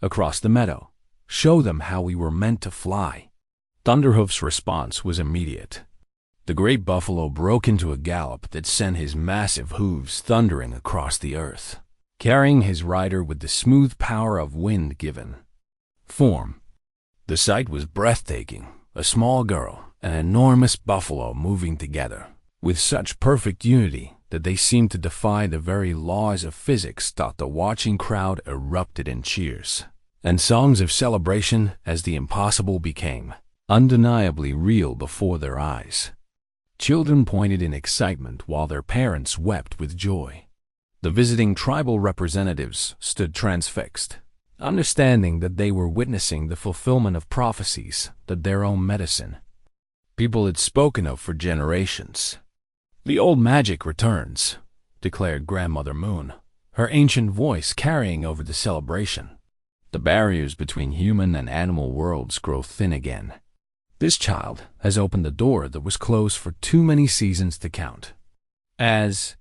across the meadow. "Show them how we were meant to fly." Thunderhoof's response was immediate. The great buffalo broke into a gallop that sent his massive hooves thundering across the earth, carrying his rider with the smooth power of wind-given form. The sight was breathtaking, a small girl and an enormous buffalo moving together with such perfect unity that they seemed to defy the very laws of physics, the watching crowd erupted in cheers and songs of celebration as the impossible became undeniably real before their eyes. Children pointed in excitement while their parents wept with joy. The visiting tribal representatives stood transfixed, understanding that they were witnessing the fulfillment of prophecies that their own medicine people had spoken of for generations. "The old magic returns," declared Grandmother Moon, her ancient voice carrying over the celebration. "The barriers between human and animal worlds grow thin again. This child has opened the door that was closed for too many seasons to count." As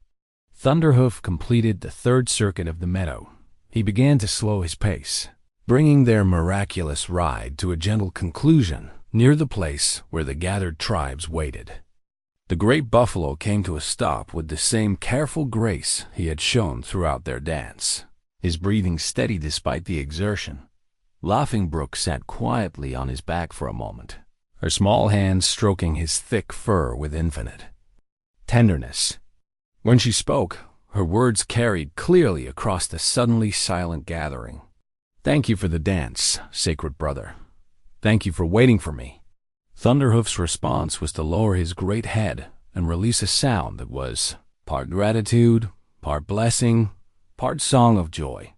Thunderhoof completed the third circuit of the meadow, he began to slow his pace, bringing their miraculous ride to a gentle conclusion near the place where the gathered tribes waited. The great buffalo came to a stop with the same careful grace he had shown throughout their dance, his breathing steady despite the exertion. Laughing Brook sat quietly on his back for a moment, her small hands stroking his thick fur with infinite tenderness. When she spoke, her words carried clearly across the suddenly silent gathering. "Thank you for the dance, sacred brother. Thank you for waiting for me." Thunderhoof's response was to lower his great head and release a sound that was part gratitude, part blessing, part song of joy.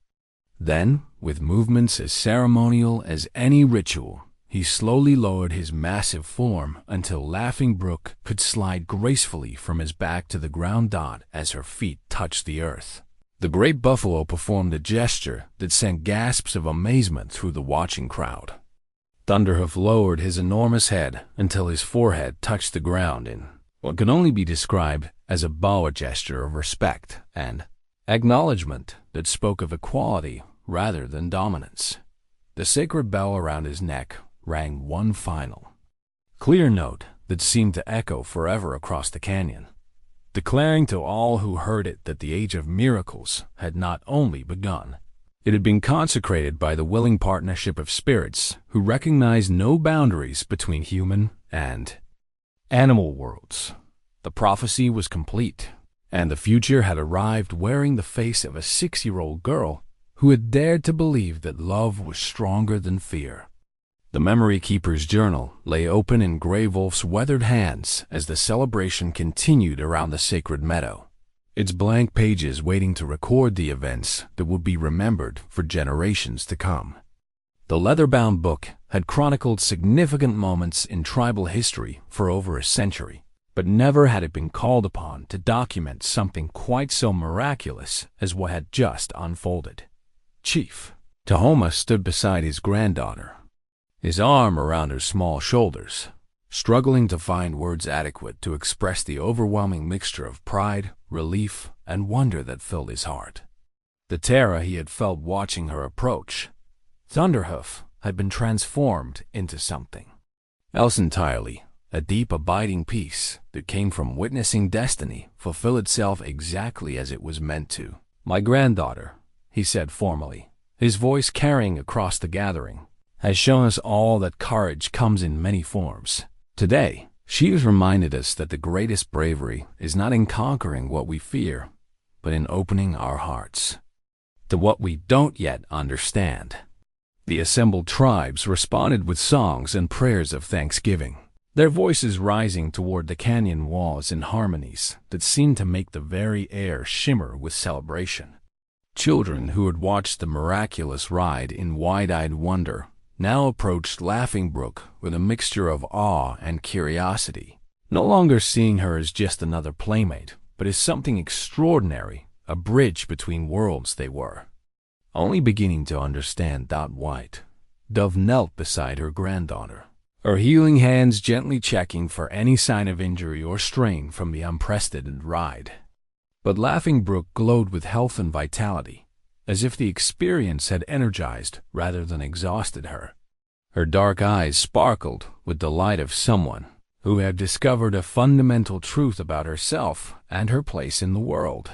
Then, with movements as ceremonial as any ritual, he slowly lowered his massive form until Laughing Brook could slide gracefully from his back to the ground as her feet touched the earth. The great buffalo performed a gesture that sent gasps of amazement through the watching crowd. Thunderhoof lowered his enormous head until his forehead touched the ground in what could only be described as a boa gesture of respect and acknowledgement that spoke of equality rather than dominance. The sacred bell around his neck rang one final, clear note that seemed to echo forever across the canyon, declaring to all who heard it that the age of miracles had not only begun. It had been consecrated by the willing partnership of spirits who recognized no boundaries between human and animal worlds. The prophecy was complete, and the future had arrived wearing the face of a 6-year-old girl who had dared to believe that love was stronger than fear. The Memory Keeper's journal lay open in Grey Wolf's weathered hands as the celebration continued around the sacred meadow, its blank pages waiting to record the events that would be remembered for generations to come. The leather-bound book had chronicled significant moments in tribal history for over a century, but never had it been called upon to document something quite so miraculous as what had just unfolded. Chief Tahoma stood beside his granddaughter, his arm around her small shoulders, struggling to find words adequate to express the overwhelming mixture of pride, relief, and wonder that filled his heart. The terror he had felt watching her approach, Thunderhoof, had been transformed into something else entirely, a deep abiding peace that came from witnessing destiny fulfill itself exactly as it was meant to. "My granddaughter," he said formally, his voice carrying across the gathering, "has shown us all that courage comes in many forms. Today, she has reminded us that the greatest bravery is not in conquering what we fear, but in opening our hearts to what we don't yet understand." The assembled tribes responded with songs and prayers of thanksgiving, their voices rising toward the canyon walls in harmonies that seemed to make the very air shimmer with celebration. Children who had watched the miraculous ride in wide-eyed wonder now approached Laughing Brook with a mixture of awe and curiosity, no longer seeing her as just another playmate, but as something extraordinary, a bridge between worlds they were. Only beginning to understand. White Dove knelt beside her granddaughter, her healing hands gently checking for any sign of injury or strain from the unprecedented ride. But Laughing Brook glowed with health and vitality, as if the experience had energized rather than exhausted her. Her dark eyes sparkled with the light of someone who had discovered a fundamental truth about herself and her place in the world.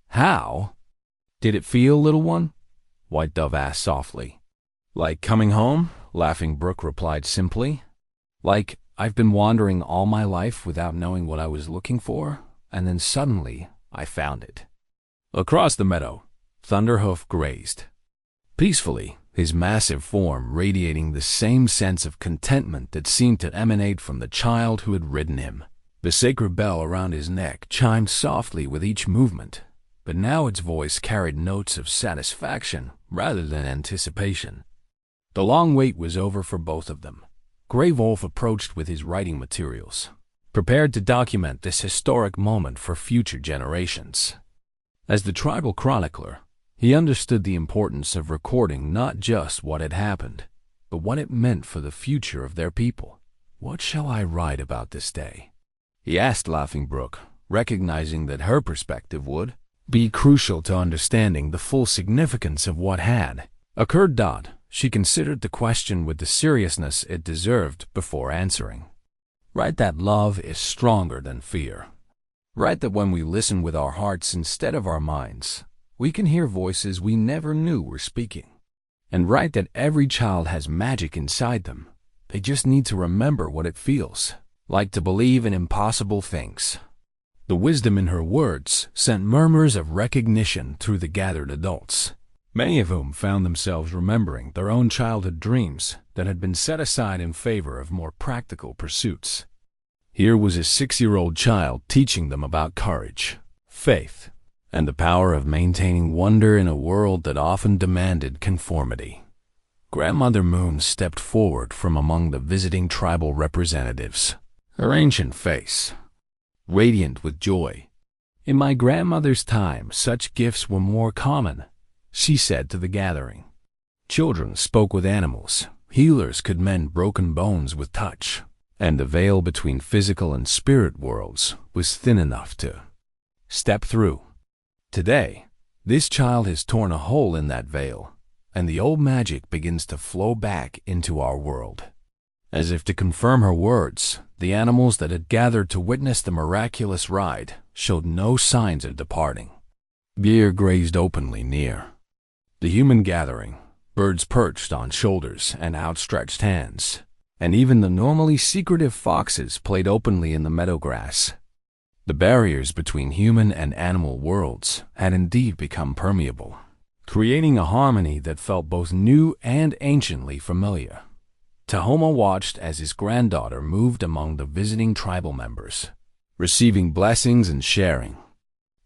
"How did it feel, little one?" White Dove asked softly. "Like coming home," Laughing Brook replied simply. "Like I've been wandering all my life without knowing what I was looking for, and then suddenly I found it." Across the meadow, Thunderhoof grazed peacefully, his massive form radiating the same sense of contentment that seemed to emanate from the child who had ridden him. The sacred bell around his neck chimed softly with each movement, but now its voice carried notes of satisfaction rather than anticipation. The long wait was over for both of them. Grey Wolf approached with his writing materials, prepared to document this historic moment for future generations. As the tribal chronicler, he understood the importance of recording not just what had happened, but what it meant for the future of their people. "What shall I write about this day?" he asked Laughing Brook, recognizing that her perspective would be crucial to understanding the full significance of what had occurred. She considered the question with the seriousness it deserved before answering. "Write that love is stronger than fear. Write that when we listen with our hearts instead of our minds, we can hear voices we never knew were speaking. And write that every child has magic inside them. They just need to remember what it feels like to believe in impossible things." The wisdom in her words sent murmurs of recognition through the gathered adults, many of whom found themselves remembering their own childhood dreams that had been set aside in favor of more practical pursuits. Here was a 6-year-old child teaching them about courage, faith, and the power of maintaining wonder in a world that often demanded conformity. Grandmother Moon stepped forward from among the visiting tribal representatives, her ancient face radiant with joy. "In my grandmother's time, such gifts were more common," she said to the gathering. Children spoke with animals, healers could mend broken bones with touch, and the veil between physical and spirit worlds was thin enough to step through. Today, this child has torn a hole in that veil, and the old magic begins to flow back into our world. As if to confirm her words, the animals that had gathered to witness the miraculous ride showed no signs of departing. Deer grazed openly near the human gathering, birds perched on shoulders and outstretched hands, and even the normally secretive foxes played openly in the meadow grass. The barriers between human and animal worlds had indeed become permeable, creating a harmony that felt both new and anciently familiar. Tahoma watched as his granddaughter moved among the visiting tribal members, receiving blessings and sharing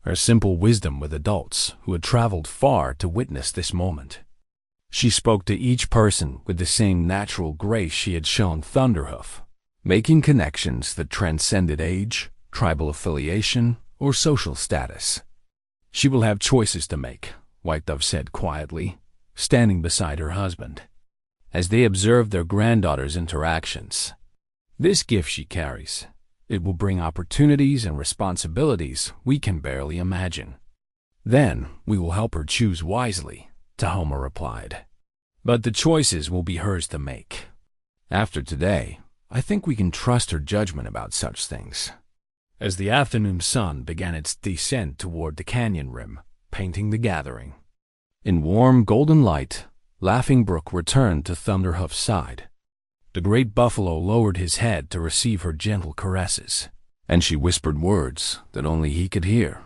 her simple wisdom with adults who had traveled far to witness this moment. She spoke to each person with the same natural grace she had shown Thunderhoof, making connections that transcended age, tribal affiliation, or social status. "She will have choices to make," White Dove said quietly, standing beside her husband, as they observed their granddaughter's interactions. "This gift she carries, it will bring opportunities and responsibilities we can barely imagine. Then we will help her choose wisely," Tahoma replied. "But the choices will be hers to make. After today, I think we can trust her judgment about such things." As the afternoon sun began its descent toward the canyon rim, painting the gathering in warm golden light, Laughing Brook returned to Thunderhoof's side. The great buffalo lowered his head to receive her gentle caresses, and she whispered words that only he could hear.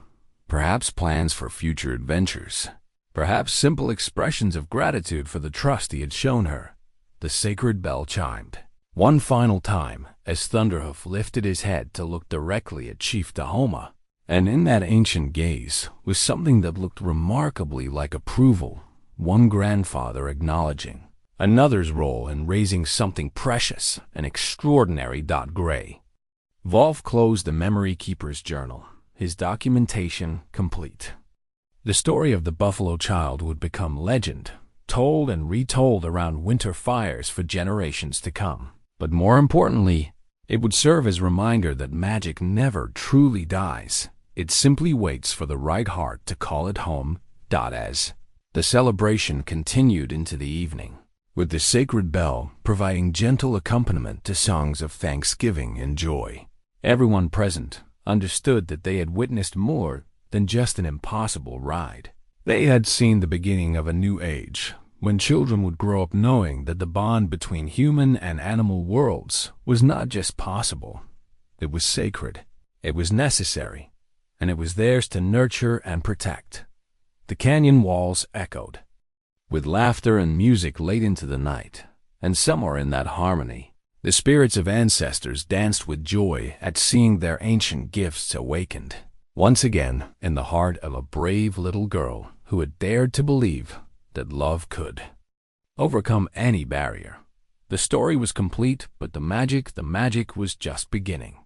Perhaps plans for future adventures. Perhaps simple expressions of gratitude for the trust he had shown her. The sacred bell chimed one final time as Thunderhoof lifted his head to look directly at Chief Tahoma, and in that ancient gaze was something that looked remarkably like approval, one grandfather acknowledging another's role in raising something precious and extraordinary. Gray Wolf closed the memory keeper's journal, his documentation complete. The story of the buffalo child would become legend, told and retold around winter fires for generations to come. But more importantly, it would serve as a reminder that magic never truly dies. It simply waits for the right heart to call it home. As the celebration continued into the evening, with the sacred bell providing gentle accompaniment to songs of thanksgiving and joy, everyone present understood that they had witnessed more than just an impossible ride. They had seen the beginning of a new age, when children would grow up knowing that the bond between human and animal worlds was not just possible, it was sacred, it was necessary, and it was theirs to nurture and protect. The canyon walls echoed with laughter and music late into the night, and somewhere in that harmony, the spirits of ancestors danced with joy at seeing their ancient gifts awakened once again in the heart of a brave little girl who had dared to believe that love could overcome any barrier. The story was complete, but the magic was just beginning.